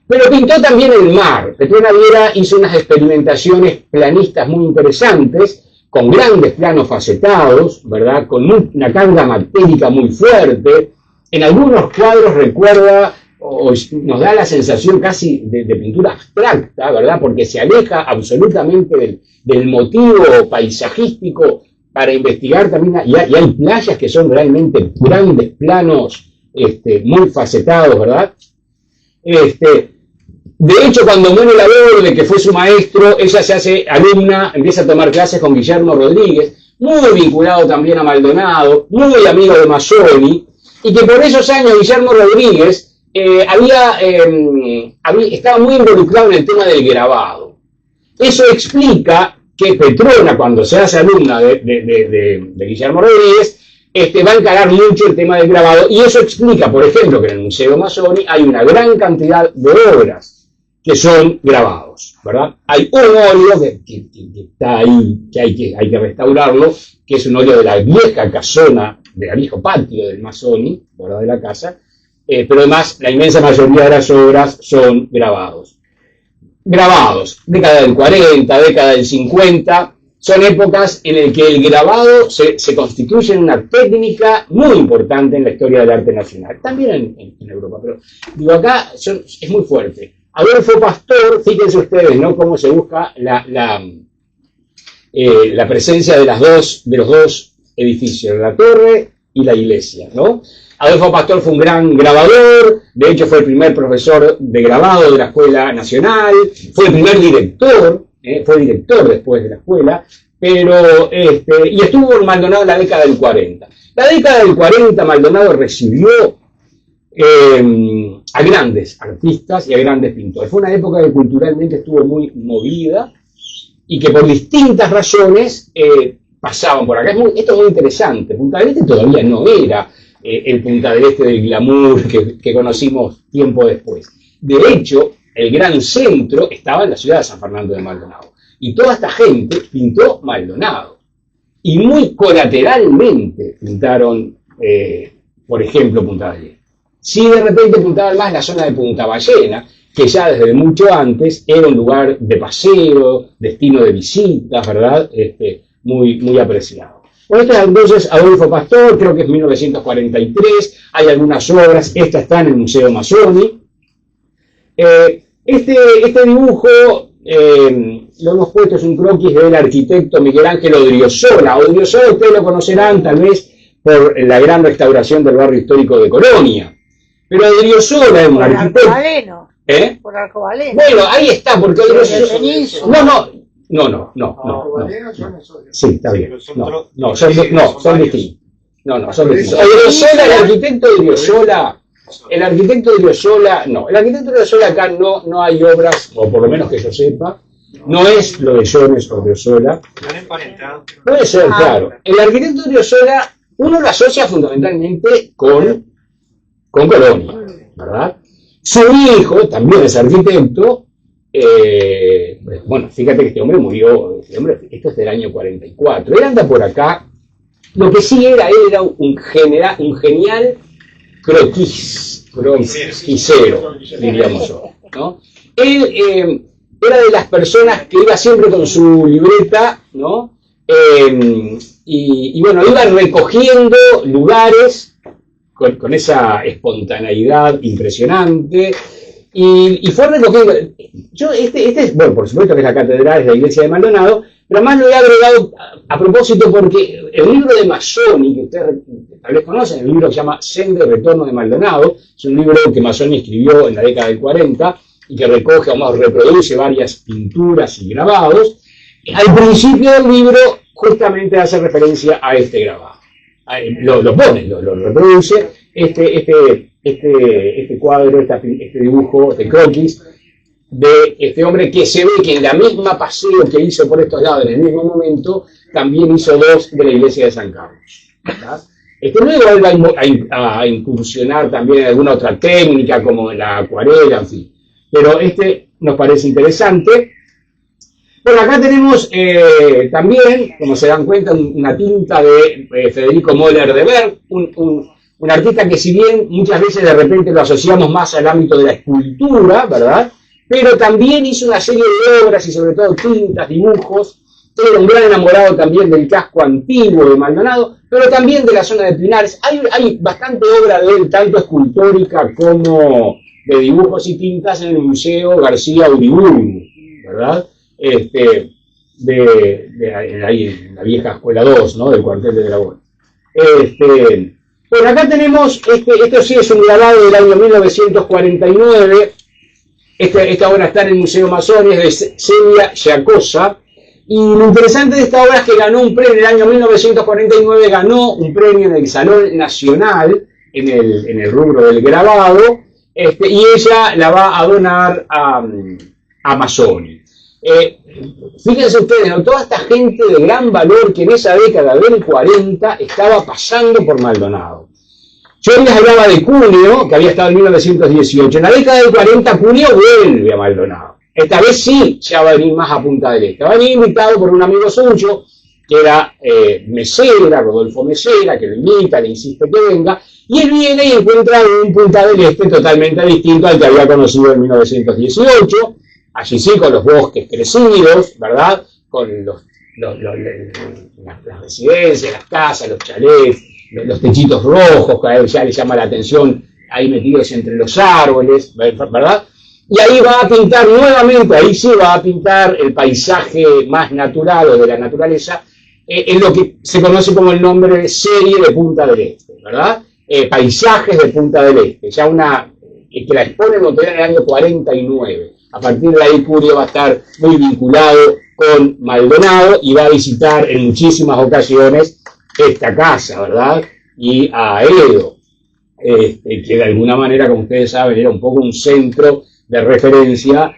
Speaker 3: Pero pintó también el mar. Petrona Viera hizo unas experimentaciones planistas muy interesantes, con grandes planos facetados, ¿verdad?, con una carga matérica muy fuerte. En algunos cuadros recuerda o nos da la sensación casi de pintura abstracta, ¿verdad?, porque se aleja absolutamente del motivo paisajístico para investigar también, y hay playas que son realmente grandes planos muy facetados, ¿verdad? De hecho, cuando muere Laborde, que fue su maestro, ella se hace alumna, empieza a tomar clases con Guillermo Rodríguez, muy vinculado también a Maldonado, muy amigo de Mazzoni, y que por esos años Guillermo Rodríguez estaba muy involucrado en el tema del grabado. Eso explica que Petrona, cuando se hace alumna de Guillermo Rodríguez, va a encarar mucho el tema del grabado, y eso explica, por ejemplo, que en el Museo Mazzoni hay una gran cantidad de obras que son grabados, ¿verdad? Hay un óleo que está ahí, que hay que restaurarlo, que es un óleo de la vieja casona, del viejo patio del Mazzoni, ¿verdad?, de la casa, pero además la inmensa mayoría de las obras son grabados. Grabados, década del 40, década del 50, son épocas en las que el grabado se constituye en una técnica muy importante en la historia del arte nacional, también en Europa, pero digo, acá es muy fuerte. Adolfo Pastor, fíjense ustedes, ¿no?, cómo se busca la presencia de los dos edificios, la torre y la iglesia, ¿no? Adolfo Pastor fue un gran grabador, de hecho fue el primer profesor de grabado de la Escuela Nacional, fue el primer director, fue director después de la escuela, pero y estuvo con Maldonado en la década del 40. La década del 40 Maldonado recibió a grandes artistas y a grandes pintores. Fue una época que culturalmente estuvo muy movida y que por distintas razones pasaban por acá. Esto es muy interesante. Punta del Este todavía no era el Punta del Este del glamour que conocimos tiempo después. De hecho, el gran centro estaba en la ciudad de San Fernando de Maldonado. Y toda esta gente pintó Maldonado. Y muy colateralmente pintaron, por ejemplo, Punta del Este. Si de repente pintaban más la zona de Punta Ballena, que ya desde mucho antes era un lugar de paseo, destino de visitas, ¿verdad? Muy apreciado. Bueno, este es entonces Adolfo Pastor, creo que es 1943, hay algunas obras, esta está en el Museo Mazzoni. Este dibujo lo hemos puesto, es un croquis del arquitecto Miguel Ángel Odriozola. Odriozola ustedes lo conocerán tal vez por la gran restauración del barrio histórico de Colonia. Pero Odriozola es un arquitecto...
Speaker 2: Por Arcobaleno.
Speaker 3: Bueno, ahí está, porque Odriozola... No. Sí, está bien. Son distintos. Son distintos. Odriozola, el arquitecto Odriozola... El arquitecto Odriozola, no. El arquitecto Odriozola acá no hay obras, o por lo menos que yo sepa, no es lo de Jones Odriozola. Puede ser, claro. El arquitecto Odriozola, uno lo asocia fundamentalmente con Colonia, ¿verdad? Su hijo también es arquitecto. Bueno, fíjate que este hombre murió, esto es del año 44. Él anda por acá. Lo que sí él era un genial croquisero, diríamos yo, ¿no? Él era de las personas que iba siempre con su libreta, ¿no? Y bueno, iba recogiendo lugares con esa espontaneidad impresionante, y fue recogiendo. Yo, bueno, por supuesto que es la catedral, es la iglesia de Maldonado, pero además lo he agregado a propósito porque el libro de Mazzoni, que ustedes tal vez conocen, el libro que se llama Senda y Retorno de Maldonado, es un libro que Mazzoni escribió en la década del 40 y que recoge, reproduce varias pinturas y grabados. Al principio del libro justamente hace referencia a este grabado. Lo reproduce, este cuadro, este dibujo, este croquis, de este hombre que se ve que en la misma paseo que hizo por estos lados en el mismo momento, también hizo dos de la iglesia de San Carlos, ¿verdad? Luego él va a incursionar también en alguna otra técnica, como en la acuarela, en fin. Pero nos parece interesante. Bueno, acá tenemos también, como se dan cuenta, una tinta de Federico Moller de Berg, un artista que si bien muchas veces de repente lo asociamos más al ámbito de la escultura, ¿verdad?, pero también hizo una serie de obras y sobre todo tintas, dibujos. Era un gran enamorado también del casco antiguo de Maldonado, pero también de la zona de Pinares. Hay bastante obra de él, tanto escultórica como de dibujos y tintas, en el Museo García Uriburu, ¿verdad? En la vieja Escuela 2, ¿no?, del cuartel de Dragón. Bueno, acá tenemos, esto sí es un grabado del año 1949. Esta obra está en el Museo Mazzoni, es de Celia Giacosa. Y lo interesante de esta obra es que ganó un premio en el año 1949, ganó un premio en el Salón Nacional, en el rubro del grabado, y ella la va a donar a Mazzoni. Fíjense ustedes, ¿no? Toda esta gente de gran valor que en esa década del 40 estaba pasando por Maldonado. Yo les hablaba de Cuneo, que había estado en 1918. En la década del 40, Cuneo vuelve a Maldonado. Esta vez sí, ya va a venir más a Punta del Este. Va a venir invitado por un amigo suyo, que era Mesera, Rodolfo Mesera, que lo invita, le insiste que venga, y él viene y encuentra un Punta del Este totalmente distinto al que había conocido en 1918, allí sí con los bosques crecidos, ¿verdad? Con las residencias, las casas, los chalés, los techitos rojos, que a él ya le llama la atención, ahí metidos entre los árboles, ¿verdad? Y ahí va a pintar nuevamente, ahí sí va a pintar el paisaje más natural o de la naturaleza, en lo que se conoce como el nombre de serie de Punta del Este, ¿verdad? Paisajes de Punta del Este, ya que la expone en Montevideo en el año 49. A partir de ahí Cuneo va a estar muy vinculado con Maldonado y va a visitar en muchísimas ocasiones esta casa, ¿verdad? Y a Edo, que de alguna manera, como ustedes saben, era un poco un centro de referencia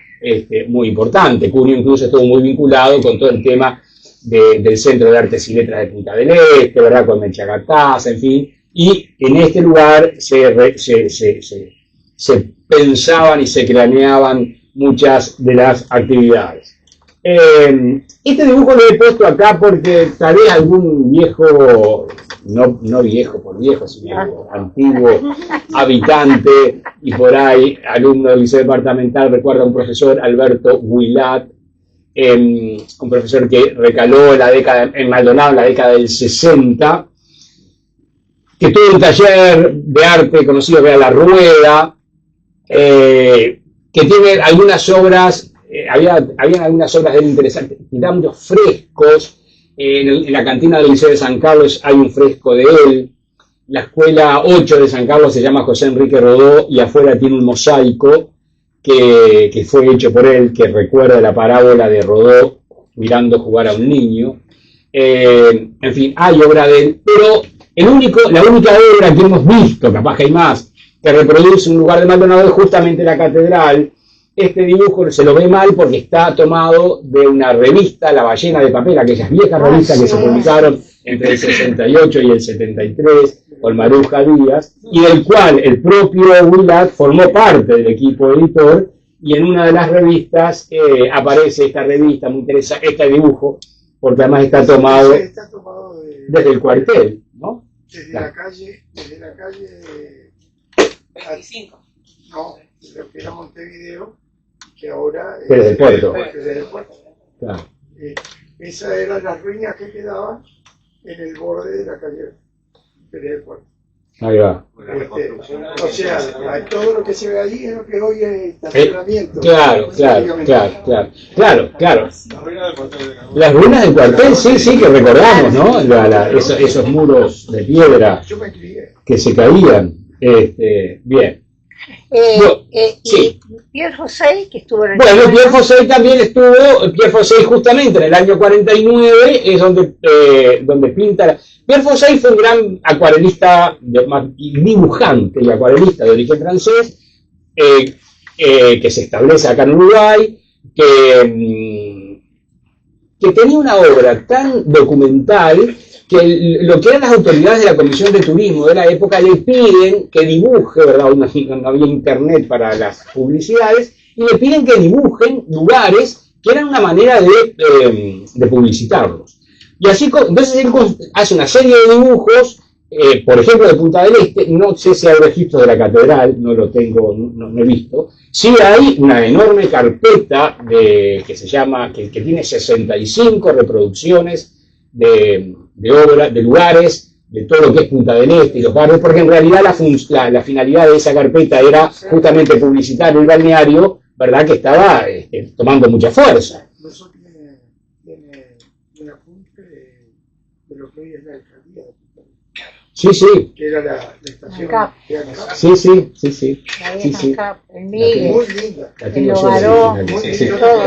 Speaker 3: muy importante. Cuneo incluso estuvo muy vinculado con todo el tema del Centro de Artes y Letras de Punta del Este, ¿verdad? Con Menchagatás, en fin. Y en este lugar se pensaban y se craneaban muchas de las actividades. Este dibujo lo he puesto acá porque tal vez algún viejo, no viejo por viejo, sino antiguo habitante y por ahí alumno del liceo departamental recuerda a un profesor, Alberto Huilat, un profesor que recaló en Maldonado en la década del 60, que tuvo un taller de arte conocido que era La Rueda, que tiene algunas obras, habían algunas obras de él interesantes, pintaba muchos frescos, en la cantina del Liceo de San Carlos hay un fresco de él, la escuela 8 de San Carlos se llama José Enrique Rodó y afuera tiene un mosaico que fue hecho por él, que recuerda la parábola de Rodó mirando jugar a un niño. En fin, hay obra de él, pero la única obra que hemos visto, capaz que hay más, que reproduce un lugar de Maldonado es justamente la catedral. Este dibujo se lo ve mal porque está tomado de una revista, La Ballena de Papel, aquellas viejas revistas que se publicaron entre el 68 y el 73, con Maruja Díaz, y del cual el propio Huilat formó parte del equipo editor, y en una de las revistas aparece esta revista, muy interesante, este dibujo, porque además está tomado desde el cuartel, ¿no?
Speaker 4: Desde la calle
Speaker 2: 25.
Speaker 4: No, de lo que era Montevideo, que ahora es
Speaker 3: Desde el puerto.
Speaker 4: Desde el puerto.
Speaker 3: Claro.
Speaker 4: Esas eran las ruinas que quedaban en el borde de la calle del puerto.
Speaker 3: Ahí va.
Speaker 4: O sea, todo lo que se ve allí es lo que hoy es estacionamiento.
Speaker 3: Claro. Las ruinas del cuartel, sí, que recordamos, ¿no? Esos muros de piedra
Speaker 4: Yo me crié.
Speaker 3: que se caían. Bien. Sí.
Speaker 2: Y Pierre José, que estuvo en el...
Speaker 3: Bueno, Pierre José también estuvo, Pierre José justamente en el año 49 es donde pinta. Pierre José fue un gran acuarelista, dibujante y acuarelista de origen francés, que se establece acá en Uruguay, que tenía una obra tan documental que lo que eran las autoridades de la Comisión de Turismo de la época le piden que dibuje, ¿verdad? No había internet para las publicidades, y le piden que dibujen lugares que eran una manera de publicitarlos. Y así, entonces él hace una serie de dibujos, por ejemplo, de Punta del Este. No sé si hay registros de la catedral, no lo tengo, no he visto. Sí hay una enorme carpeta que tiene 65 reproducciones de obras, de lugares, de todo lo que es Punta del Este y los barrios, porque en realidad la finalidad de esa carpeta era justamente publicitar el balneario, ¿verdad? Que estaba tomando mucha fuerza.
Speaker 4: Eso tiene un apunte de lo que hoy es la alcaldía de Punta del Este.
Speaker 3: Sí, sí.
Speaker 4: que era la estación
Speaker 2: Ancap.
Speaker 4: de Ancap.
Speaker 3: Sí, sí, sí, sí.
Speaker 2: La
Speaker 3: Sí,
Speaker 2: vieja
Speaker 3: sí.
Speaker 2: Ancap, el Miguel,
Speaker 4: Muy linda.
Speaker 3: La
Speaker 2: el
Speaker 3: tengo yo,
Speaker 2: Logaró,
Speaker 3: sí, sí.
Speaker 2: todo.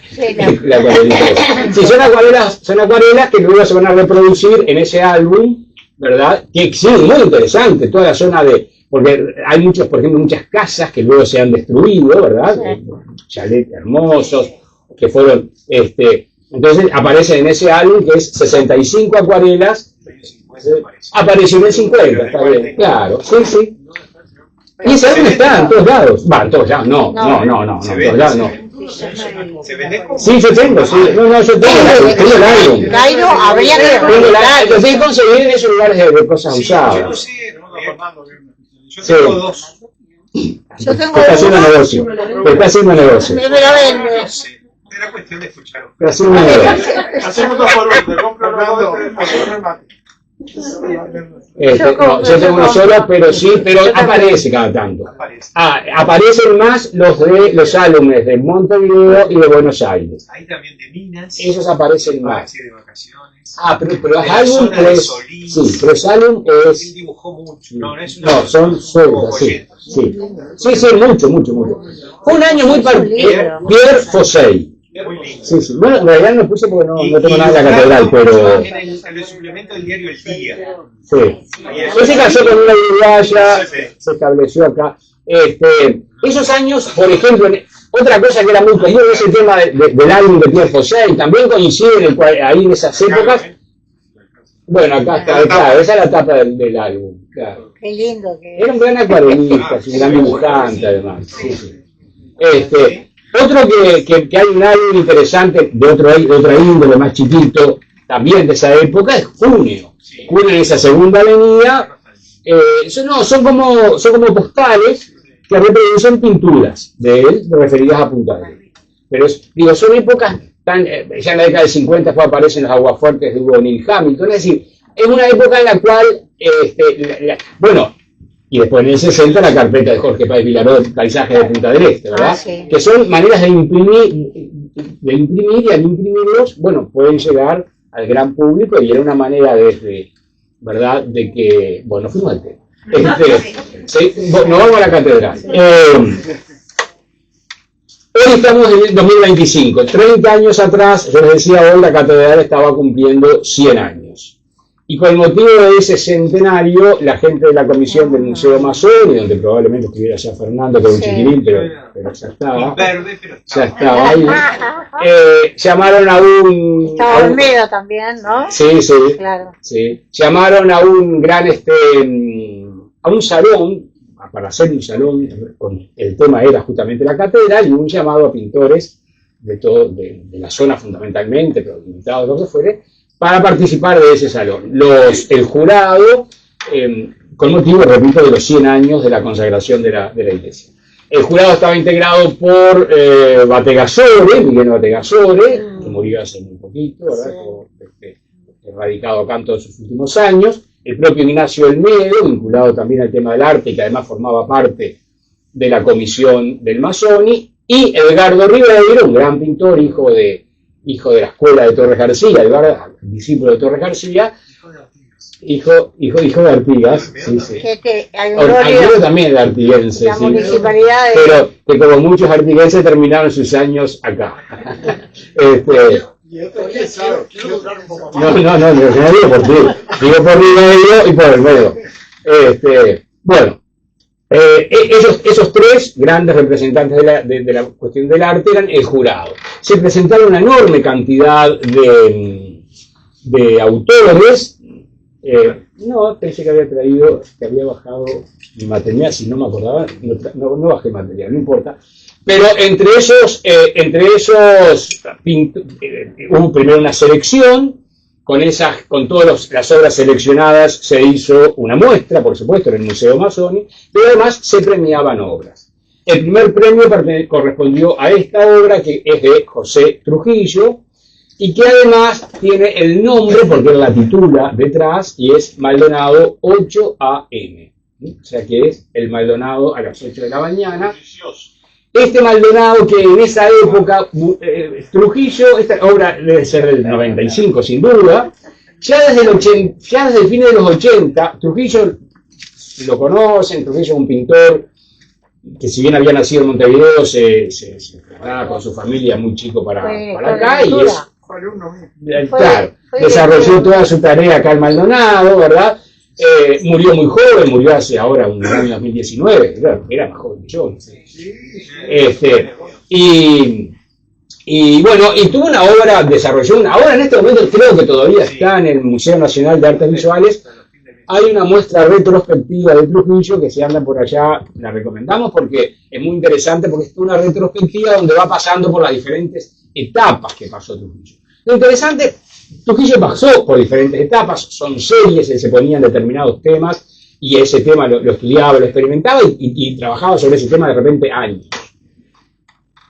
Speaker 2: Sí,
Speaker 3: La acuarelita. Sí, son acuarelas que luego se van a reproducir en ese álbum, ¿verdad? Que sí, muy interesante, toda la zona de... Porque hay muchos, por ejemplo, muchas casas que luego se han destruido, ¿verdad? Chalets hermosos, que fueron... entonces aparecen en ese álbum que es 65 acuarelas. Apareció en el 50, está bien, claro, sí, sí. Y ese álbum está en todos lados. Va, en todos lados, no, en todos lados no.
Speaker 1: ¿Se vende como?
Speaker 3: Sí, yo tengo, sí. No, yo tengo el álbum.
Speaker 2: Cairo habría que
Speaker 3: Lo tengo que conseguir en esos lugares de cosas
Speaker 1: Yo no
Speaker 3: usadas.
Speaker 1: sé, yo tengo dos.
Speaker 2: Yo tengo
Speaker 3: Está haciendo
Speaker 2: uno,
Speaker 3: negocio. Está haciendo negocio.
Speaker 2: me lo vende.
Speaker 1: No sé, era cuestión de escuchar.
Speaker 3: Está haciendo negocio.
Speaker 5: Hacemos 2 por 1, te compro los remate.
Speaker 3: No, yo tengo uno solo, pero sí, pero aparece cada tanto. Aparecen más los álbumes de Montevideo y de Buenos Aires.
Speaker 1: Hay también de Minas.
Speaker 3: Esos aparecen más.
Speaker 1: De vacaciones.
Speaker 3: Pero
Speaker 1: De la
Speaker 3: álbum
Speaker 1: zona de
Speaker 3: es...
Speaker 1: Solís.
Speaker 3: Sí, pero ese álbum
Speaker 1: Él
Speaker 3: es...
Speaker 1: dibujó mucho. No, es
Speaker 3: No, son sueltas, sí. Sí, mucho. Fue un año muy... Pierre Fosey.
Speaker 1: Muy lindo.
Speaker 3: Sí. Bueno, en realidad no puse porque no tengo nada de la catedral, pero...
Speaker 1: En el suplemento del diario El Día.
Speaker 3: Sí. Él se casó con una uruguaya, se estableció acá. Esos años, por ejemplo, otra cosa que era muy común es el tema del álbum de Pierre Fosey, también coincide ahí en esas épocas. Bueno, acá está, claro, esa es la tapa del álbum, claro.
Speaker 2: Qué lindo que
Speaker 3: Era un gran acuarelista, un gran dibujante además. Sí. Otro que hay un álbum interesante de otra índole más chiquito, también de esa época, es Junio. Junio en esa segunda avenida, son como postales que reproducen pinturas de él referidas a Punta del Este. Pero son épocas ya en la década del 50 aparecen los aguafuertes de Hugo Neil Hamilton, es decir, es una época en la cual, y después en el 60 la carpeta de Jorge Páez Vilaró, Paisajes de Punta del Este, ¿verdad?
Speaker 2: sí.
Speaker 3: Que son maneras de imprimir y al imprimirlos, pueden llegar al gran público y era una manera ¿verdad? De que, fuimos al tema. Nos vamos a la catedral. Hoy estamos en el 2025. 30 años atrás, yo les decía hoy, la catedral estaba cumpliendo 100 años. Y con el motivo de ese centenario, la gente de la comisión del Museo Masoni, donde probablemente estuviera ya Fernando con un chiquilín, pero ya estaba.
Speaker 1: Verde, pero
Speaker 3: Ya estaba ahí. Llamaron a un...
Speaker 2: Estaba Olmedo también, ¿no?
Speaker 3: Sí.
Speaker 2: Claro.
Speaker 3: Sí. Llamaron a un gran, a un salón, para hacer un salón, el tema era justamente la catedral, y un llamado a pintores de la zona fundamentalmente, pero invitados lo que fuere, para participar de ese salón. El jurado, con motivo, repito, de los 100 años de la consagración de la iglesia. El jurado estaba integrado por Miguel Bategasore, que murió hace muy poquito, ¿verdad? Radicado acá en todos sus últimos años. El propio Ignacio Olmedo, vinculado también al tema del arte, que además formaba parte de la comisión del Masoni, y Edgardo Ribeiro, un gran pintor, hijo de la escuela de Torres García, discípulo de Torres García, hijo de Artigas, sí. Almedo también de artiguense,
Speaker 2: la municipalidad
Speaker 3: pero que como muchos artiguenses terminaron sus años acá.
Speaker 4: Y esto quién sabe, quiero hablar un poco
Speaker 3: No digo por ti, digo por Ribeiro y por Olmedo. Esos tres grandes representantes de la cuestión del arte eran el jurado. Se presentaron una enorme cantidad de autores. Pensé que había bajado mi material, si no me acordaba, no bajé material, no importa. Pero entre esos hubo primero una selección. Con todas las obras seleccionadas se hizo una muestra, por supuesto, en el Museo Masoni, pero además se premiaban obras. El primer premio correspondió a esta obra, que es de José Trujillo, y que además tiene el nombre, porque él la titula detrás, y es Maldonado 8 AM. O sea que es el Maldonado a las 8 de la mañana. Este Maldonado, que en esa época, Trujillo, esta obra debe ser del 95 sin duda, ya desde el fin de los 80, Trujillo, lo conocen, Trujillo es un pintor que si bien había nacido en Montevideo, se trasladaba con su familia muy chico para acá y claro, desarrolló toda su tarea acá en Maldonado, ¿verdad? Murió muy joven, murió hace ahora un año 2019, claro, era más joven que yo. Y bueno, y tuvo una obra, desarrolló una obra en este momento, creo que todavía está en el Museo Nacional de Artes Visuales. Hay una muestra retrospectiva de Trujillo que si anda por allá la recomendamos porque es muy interesante, porque es una retrospectiva donde va pasando por las diferentes etapas que pasó Trujillo. Lo interesante, Trujillo pasó por diferentes etapas, son series, él se ponía en determinados temas y ese tema lo estudiaba, lo experimentaba y trabajaba sobre ese tema de repente años.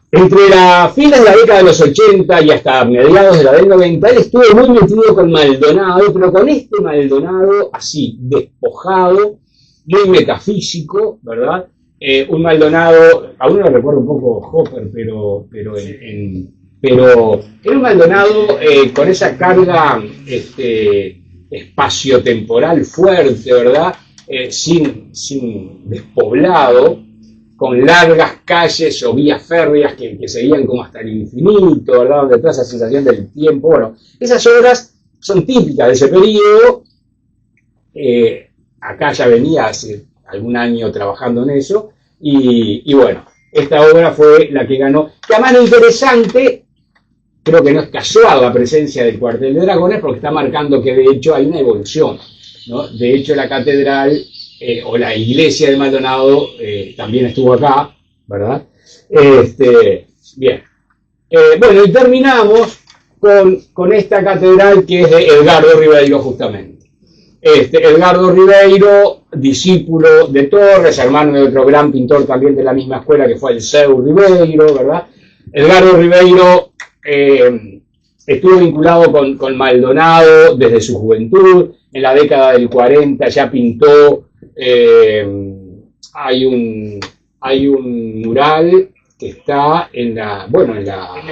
Speaker 3: Entre las fines de la década de los 80 y hasta mediados de la del 90, él estuvo muy metido con Maldonado, pero con este Maldonado así, despojado, muy metafísico, ¿verdad? Un Maldonado, a uno le recuerda un poco Hopper, pero era un Maldonado con esa carga espaciotemporal fuerte, ¿verdad? Sin despoblado, con largas calles o vías férreas que seguían como hasta el infinito, ¿verdad? Donde toda esa sensación del tiempo. Bueno, esas obras son típicas de ese periodo. Acá ya venía hace algún año trabajando en eso. Y bueno, esta obra fue la que ganó. Que además lo interesante, creo que no es casual la presencia del Cuartel de Dragones, porque está marcando que de hecho hay una evolución, ¿no? De hecho la catedral o la iglesia de Maldonado también estuvo acá, ¿verdad? Bien. Bueno, y terminamos con esta catedral que es de Edgardo Ribeiro, justamente. Edgardo Ribeiro, discípulo de Torres, hermano de otro gran pintor también de la misma escuela que fue el Seu Ribeiro, ¿verdad? Edgardo Ribeiro estuvo vinculado con Maldonado desde su juventud. En la década del 40 ya pintó. Hay un mural que está en la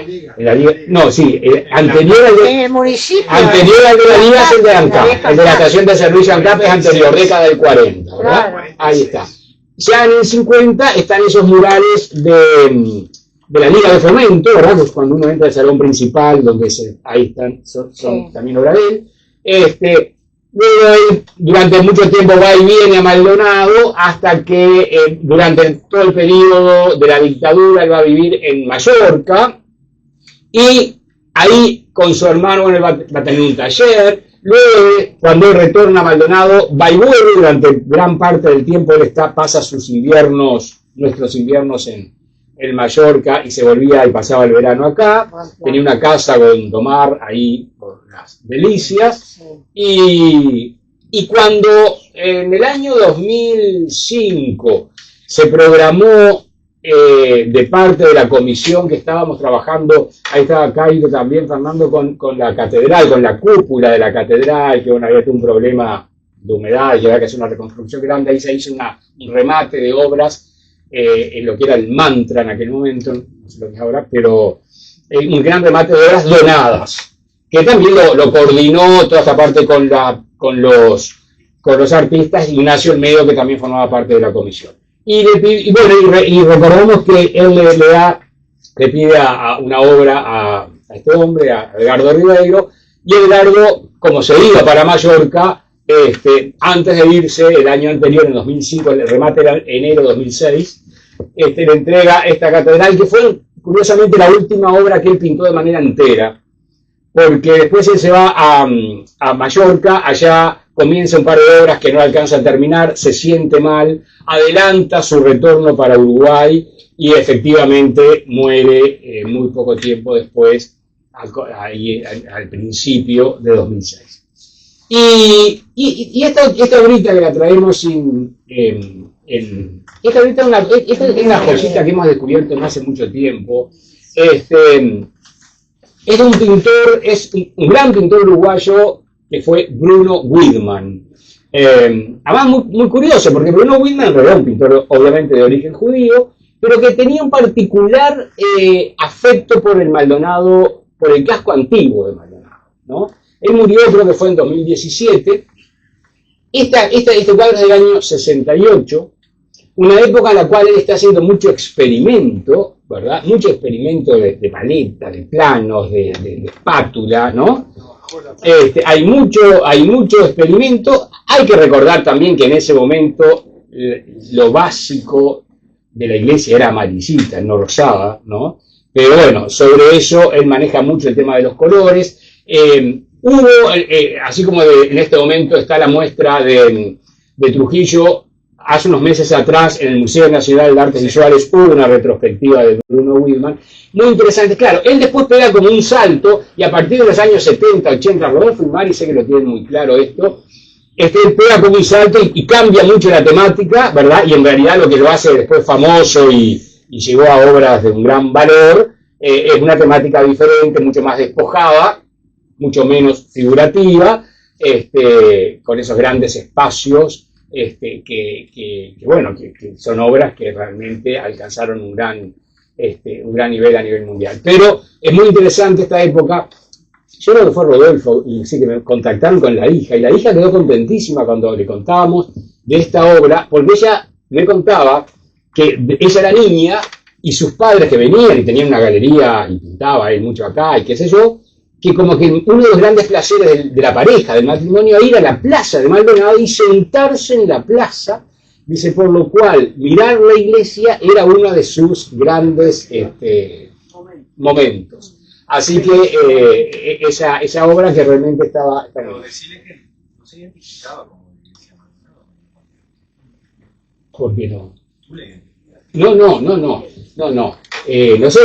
Speaker 3: Liga, no, sí, anterior al de,
Speaker 2: en el municipio.
Speaker 3: Anterior al de la Liga es el de ANCAP, el de la estación de servicio ANCAP es anterior, década del 40, ¿verdad?
Speaker 2: Claro.
Speaker 3: Ahí está. Ya en el 50 están esos murales de la Liga de Fomento, ¿verdad? Pues cuando uno entra al salón principal, donde ahí están, son también obra de él. Luego, durante mucho tiempo va y viene a Maldonado, hasta que durante todo el periodo de la dictadura él va a vivir en Mallorca, y ahí con su hermano va a tener un taller. Luego, cuando él retorna a Maldonado, va y vuelve, durante gran parte del tiempo él pasa nuestros inviernos en Mallorca, y se volvía y pasaba el verano acá. Tenía una casa con Domar ahí por las Delicias. Y cuando en el año 2005 se programó de parte de la comisión que estábamos trabajando, ahí estaba Cairo también, Fernando, con la catedral, con la cúpula de la catedral, que bueno, había un problema de humedad, y había que hacer una reconstrucción grande. Ahí se hizo un remate de obras en lo que era el mantra en aquel momento, no sé lo que es ahora, pero un gran remate de obras donadas, que también lo coordinó toda esta parte con los artistas, Ignacio Olmedo, que también formaba parte de la comisión. Y recordamos que él le pide a una obra a este hombre, a Edgardo Ribeiro, y Edgardo, como se iba para Mallorca, antes de irse, el año anterior, en 2005, el remate era enero de 2006, le entrega esta catedral, que fue curiosamente la última obra que él pintó de manera entera, porque después él se va a Mallorca, allá comienza un par de obras que no alcanza a terminar, se siente mal, adelanta su retorno para Uruguay y efectivamente muere muy poco tiempo después, al principio de 2006. Y esta obrita que la traemos esta es una joyita que hemos descubierto no hace mucho tiempo. Es un pintor, es un gran pintor uruguayo que fue Bruno Widmann. Además muy curioso, porque Bruno Widmann era un pintor obviamente de origen judío, pero que tenía un particular afecto por el Maldonado, por el casco antiguo de Maldonado, ¿no? Él murió, creo que fue en 2017. Este cuadro es del año 68, una época en la cual él está haciendo mucho experimento, ¿verdad? Mucho experimento de paleta, de planos, de espátula, ¿no? Hay mucho experimento. Hay que recordar también que en ese momento lo básico de la iglesia era amarillita, no rosada, ¿no? Pero bueno, sobre eso él maneja mucho el tema de los colores. Así como en este momento está la muestra de Trujillo, hace unos meses atrás en el Museo Nacional de Artes Visuales hubo una retrospectiva de Bruno Widmann, muy interesante. Claro, él después pega como un salto y a partir de los años 70, 80, Rodolfo y Mari, sé que lo tienen muy claro esto, él pega como un salto y cambia mucho la temática, ¿verdad? Y en realidad lo que lo hace después famoso y llegó a obras de un gran valor, es una temática diferente, mucho más despojada, mucho menos figurativa, con esos grandes espacios, que son obras que realmente alcanzaron un gran nivel a nivel mundial. Pero es muy interesante esta época. Yo creo que fue Rodolfo, y sí que me contactaron con la hija, y la hija quedó contentísima cuando le contábamos de esta obra, porque ella me contaba que ella era niña, y sus padres que venían y tenían una galería, y pintaba él mucho acá, y qué sé yo, que como que uno de los grandes placeres de la pareja, del matrimonio, era ir a la plaza de Maldonado y sentarse en la plaza, dice, por lo cual mirar la iglesia era uno de sus grandes momentos. Así que esa obra que realmente estaba...
Speaker 1: Pero decirle que no se identificaba como iglesia.
Speaker 3: ¿Por qué no?
Speaker 1: ¿Tú le identificas?
Speaker 3: No se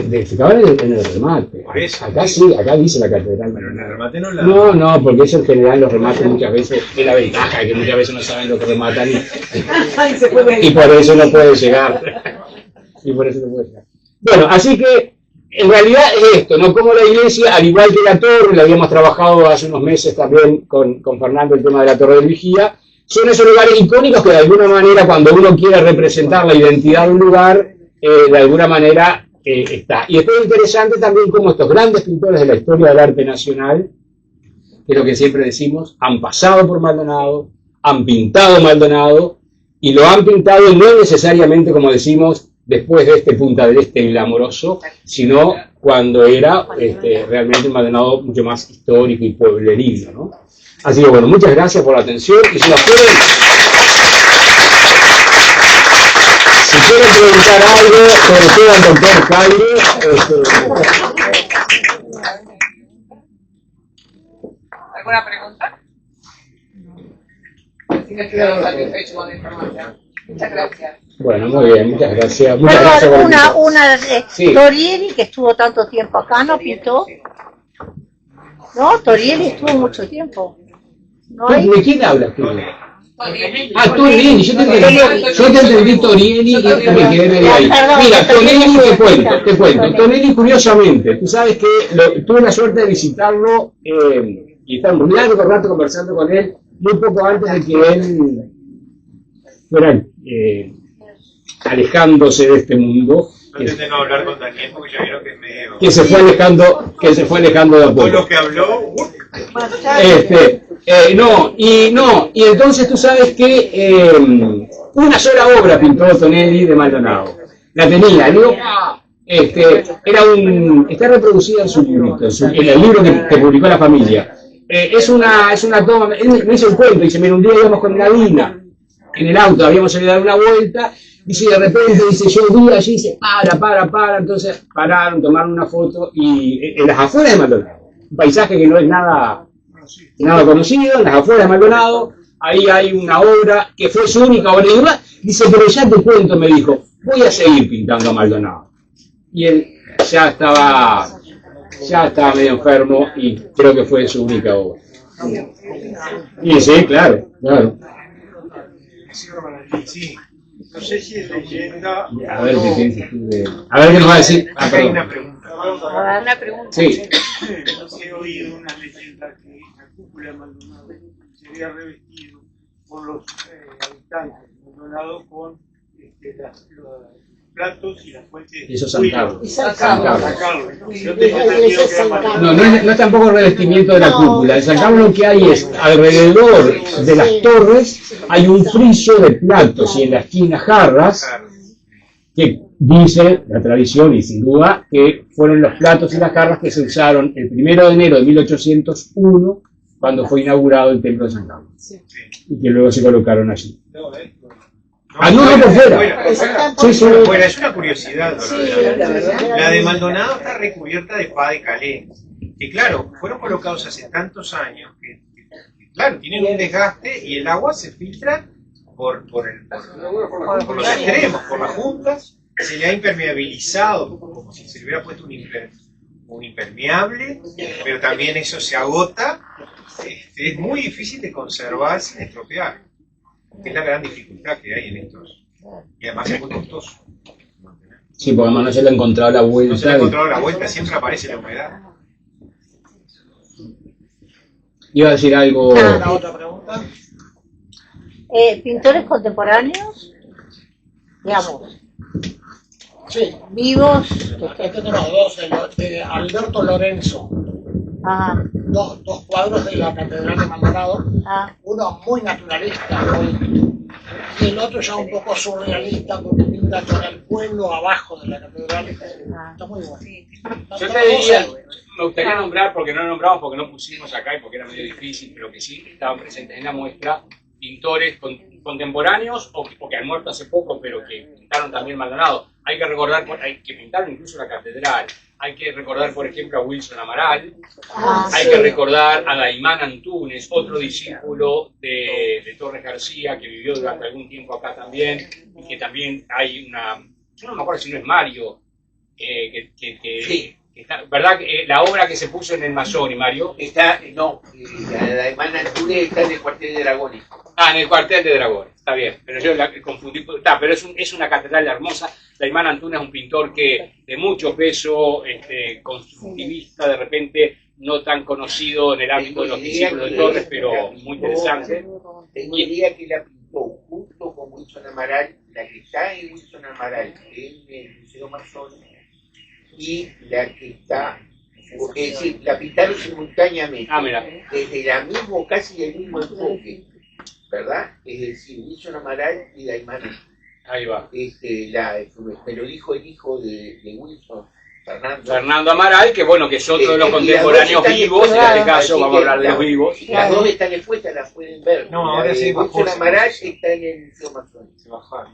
Speaker 3: identificaban en el remate.
Speaker 1: Por eso.
Speaker 3: Acá sí, acá dice la catedral.
Speaker 1: Pero en el remate no la...
Speaker 3: No, porque eso en general los remates muchas veces es la ventaja, que muchas veces no saben lo que rematan y por eso no puede llegar. Bueno, así que en realidad es esto, ¿no? Como la iglesia, al igual que la torre, la habíamos trabajado hace unos meses también con Fernando el tema de la Torre del Vigía, son esos lugares icónicos que de alguna manera cuando uno quiere representar la identidad de un lugar, de alguna manera está. Y esto es interesante también como estos grandes pintores de la historia del arte nacional, que es lo que siempre decimos, han pasado por Maldonado, han pintado Maldonado, y lo han pintado no necesariamente, como decimos, después de este Punta del Este glamoroso, sino cuando era realmente un Maldonado mucho más histórico y pueblerino, ¿no? Así que bueno, muchas gracias por la atención, y si nos quieren preguntar algo, sobre todo al doctor Caire.
Speaker 2: ¿Alguna pregunta? Si no estuviéramos satisfechos con la información. Muchas gracias.
Speaker 3: Bueno, muy bien, muchas gracias. Muchas
Speaker 6: Perdón,
Speaker 3: gracias por la
Speaker 6: una
Speaker 3: Sí.
Speaker 6: Torieli, que estuvo tanto tiempo acá, ¿no pintó? No, Torieli estuvo mucho tiempo. ¿No hay?
Speaker 3: ¿De quién hablas tú? Torieli, yo te entendí Torieli y me quedé medio ahí. Mira, Torieli, te cuento. Torieli, curiosamente, tú sabes que tuve la suerte de visitarlo y estar un largo rato conversando con él, muy poco antes de que él fuera alejándose de este mundo.
Speaker 1: No intenten hablar con Daniel porque ya vieron que es medio...
Speaker 3: Que se fue alejando de a poco.
Speaker 1: Todo lo que habló...
Speaker 3: Y entonces tú sabes que una sola obra pintó Tonelli de Maldonado. La tenía, digo, está reproducida en su librito, en el libro que publicó la familia. Es una toma, él me hizo un cuento, dice, mira, un día íbamos con Nadina en el auto, habíamos salido a dar una vuelta, dice, de repente, dice, yo vi allí, dice, para, entonces pararon, tomaron una foto, y en las afueras de Maldonado, un paisaje que no es nada conocido, en las afueras de Maldonado, ahí hay una obra que fue su única obra, y dice, pero ya te cuento, me dijo, voy a seguir pintando a Maldonado. Y él ya estaba medio enfermo, y creo que fue su única obra. Y sí, claro.
Speaker 4: Sí, no sé si es leyenda.
Speaker 3: A ver qué dices tú de... A ver qué nos va a decir.
Speaker 1: Acá hay una pregunta.
Speaker 2: Una pregunta.
Speaker 3: Sí.
Speaker 4: He oído una leyenda que la cúpula de Maldonado sería revestido por los habitantes de Maldonado con los
Speaker 5: platos y las fuentes.
Speaker 3: Eso es San Carlos.
Speaker 2: Y San
Speaker 3: San
Speaker 2: Carlos.
Speaker 3: Carlos.
Speaker 5: San Carlos.
Speaker 2: Sí,
Speaker 5: Yo tenía
Speaker 2: la
Speaker 5: entendido
Speaker 2: iglesia
Speaker 5: que era
Speaker 2: San
Speaker 5: más-
Speaker 2: Carlos.
Speaker 3: No es tampoco revestimiento de la
Speaker 2: No,
Speaker 3: cúpula. En San Carlos lo que hay es, alrededor de las torres, hay un friso de platos y en la esquina jarras, que dice la tradición, y sin duda, que fueron los platos y las jarras que se usaron el 1 de enero de 1801, cuando fue inaugurado el Templo de San Carlos. Y que luego se colocaron allí.
Speaker 1: No,
Speaker 3: por fuera. Sí, sí.
Speaker 1: Bueno, es una curiosidad.
Speaker 2: Sí,
Speaker 1: ¿Verdad? La de Maldonado está recubierta de pas de Calais, que claro, fueron colocados hace tantos años que, claro, tienen un desgaste y el agua se filtra por los extremos, por las juntas, se le ha impermeabilizado, como si se le hubiera puesto un impermeable, pero también eso se agota. Es muy difícil de conservar sin estropear. Es la gran dificultad que hay en estos. Y además es muy costoso.
Speaker 3: Sí, porque además no se le ha encontrado la
Speaker 1: No se le ha
Speaker 3: vuelta.
Speaker 1: encontrado la vuelta, siempre aparece la humedad.
Speaker 3: Iba a decir algo.
Speaker 4: ¿Una otra pregunta?
Speaker 6: Pintores contemporáneos, digamos,
Speaker 4: Sí.
Speaker 6: vivos,
Speaker 4: Acá tenemos dos, de Alberto Lorenzo,
Speaker 6: ah,
Speaker 4: dos cuadros de la Catedral de Maldonado,
Speaker 6: ah,
Speaker 4: uno muy naturalista y el otro ya un poco surrealista porque pinta con el pueblo abajo de la catedral. Está muy bueno.
Speaker 3: Yo te diría, me gustaría nombrar, porque no nombramos, porque no pusimos acá y porque era medio difícil, pero que sí estaban presentes en la muestra, pintores contemporáneos o que han muerto hace poco, pero que pintaron también Maldonado. Hay que recordar, hay que pintaron incluso la catedral. Hay que recordar, por ejemplo, a Wilson Amaral. Hay que recordar a Daimán Antunes, otro discípulo de Torres García, que vivió durante algún tiempo acá también, y que también hay una, yo no me acuerdo si no es Mario,
Speaker 7: Sí.
Speaker 3: está, ¿verdad? La obra que se puso en el Masón, y Mario.
Speaker 7: La Daimán Antunes está en el cuartel de Dragones.
Speaker 3: Ah, en el cuartel de Dragones, está bien, pero yo la confundí, pero es una catedral hermosa. Daimán Antunes es un pintor que de mucho peso, constructivista, de repente no tan conocido en el ámbito de los discípulos de Torres, pero muy interesante.
Speaker 7: Tengo idea que la pintó junto con Wilson Amaral, la que está en Wilson Amaral, en el Museo Masón, y la que está, es decir, la pintaron simultáneamente,
Speaker 3: Ah, mira.
Speaker 7: desde la mismo, casi el mismo enfoque, ¿verdad? Es decir, Wilson Amaral y Daimán.
Speaker 3: Ahí va.
Speaker 7: Me lo dijo el hijo de Wilson,
Speaker 3: Fernando Amaral, que bueno, que es otro de los
Speaker 7: Y las
Speaker 3: contemporáneos
Speaker 7: dos están
Speaker 3: vivos, en
Speaker 7: expuestas,
Speaker 3: este caso
Speaker 7: así
Speaker 3: vamos a
Speaker 7: que
Speaker 3: hablar de los vivos.
Speaker 7: Las dos están expuestas, las pueden ver.
Speaker 1: No,
Speaker 7: La
Speaker 1: ahora
Speaker 7: de
Speaker 1: sí bajó,
Speaker 7: Wilson
Speaker 1: sí.
Speaker 7: Amaral está en el Museo Masón.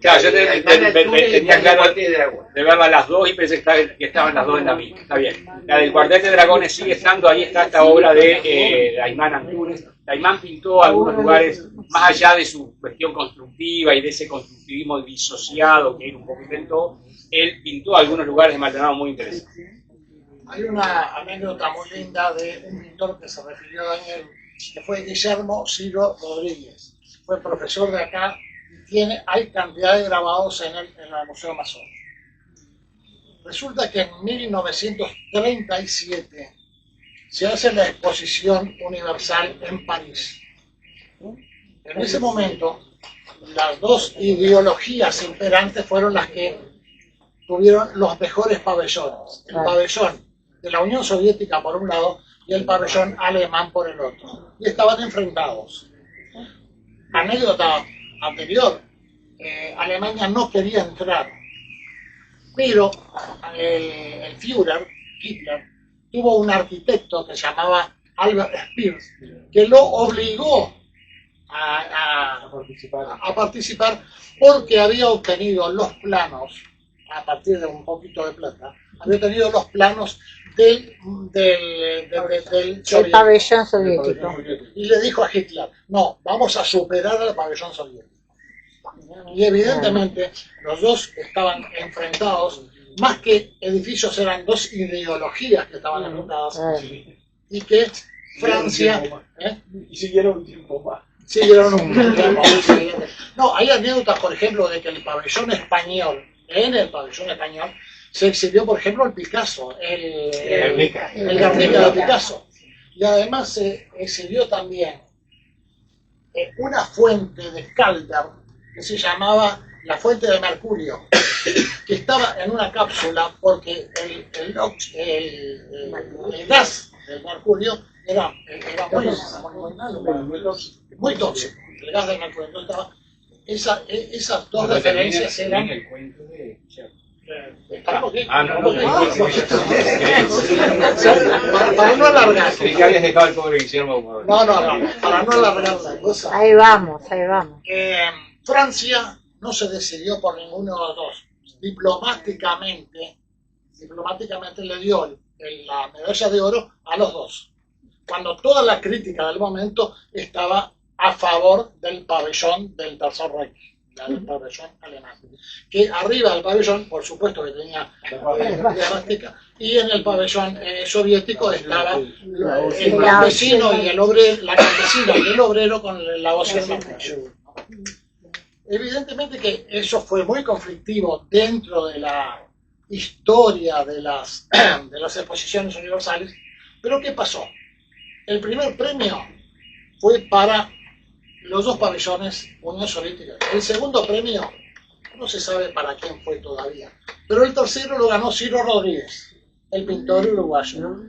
Speaker 3: Claro, yo
Speaker 7: Daimán Antunes
Speaker 3: tenía
Speaker 7: está en el
Speaker 3: claro
Speaker 7: cuartel de Dragones.
Speaker 3: de verlas las dos y pensé que estaban las dos en la misma. Está bien. La del cuartel de Dragones sigue estando, ahí está esta obra de Daimán Antunes. Daimán pintó algunos lugares, más allá de su cuestión constructiva y de ese constructivismo disociado que él un poco intentó, él pintó algunos lugares de Maldonado muy interesantes.
Speaker 4: Hay una anécdota muy linda de un pintor que se refirió a Daniel, que fue Guillermo Ciro Rodríguez. Fue profesor de acá y hay cantidad de grabados en el Museo Masón. Resulta que en 1937 se hace la exposición universal en París. En ese momento, las dos ideologías imperantes fueron las que tuvieron los mejores pabellones. El pabellón de la Unión Soviética por un lado y el pabellón alemán por el otro. Y estaban enfrentados. Anécdota anterior, Alemania no quería entrar, pero el Führer, Hitler, tuvo un arquitecto que se llamaba Albert Speer, que lo obligó a participar porque había obtenido los planos, a partir de un poquito de plata, había obtenido los planos del
Speaker 6: el
Speaker 4: soviético.
Speaker 6: pabellón soviético.
Speaker 4: Y le dijo a Hitler, no, vamos a superar al pabellón soviético. Y evidentemente los dos estaban enfrentados, más que edificios eran dos ideologías que estaban enfrentadas, y que Francia...
Speaker 5: Y siguieron un tiempo más.
Speaker 4: Siguieron un tiempo. No, hay anécdotas, por ejemplo, de que en el pabellón español, se exhibió, por ejemplo, el Picasso, el Guernica de Picasso. Y además se exhibió también una fuente de Calder que se llamaba la fuente de mercurio, que estaba en una cápsula porque el gas del mercurio era muy tóxico. El gas del mercurio. Entonces esas dos referencias eran... Para no alargar.
Speaker 5: Creí que habías dejado al pobre Guillermo.
Speaker 4: No, para no alargar la cosa.
Speaker 6: Ahí vamos, ahí vamos.
Speaker 4: Francia no se decidió por ninguno de los dos. Diplomáticamente le dio la medalla de oro a los dos. Cuando toda la crítica del momento estaba a favor del pabellón del Tercer Reich, del pabellón alemán. Que arriba del pabellón, por supuesto que tenía esvástica, y en el pabellón soviético estaba el campesino y el obrero, la campesina y el obrero con la voz y el martillo. Evidentemente que eso fue muy conflictivo dentro de la historia de las exposiciones universales, pero ¿qué pasó? El primer premio fue para los dos pabellones Unión Soviética. El segundo premio no se sabe para quién fue todavía, pero el tercero lo ganó Ciro Rodríguez, el pintor uruguayo.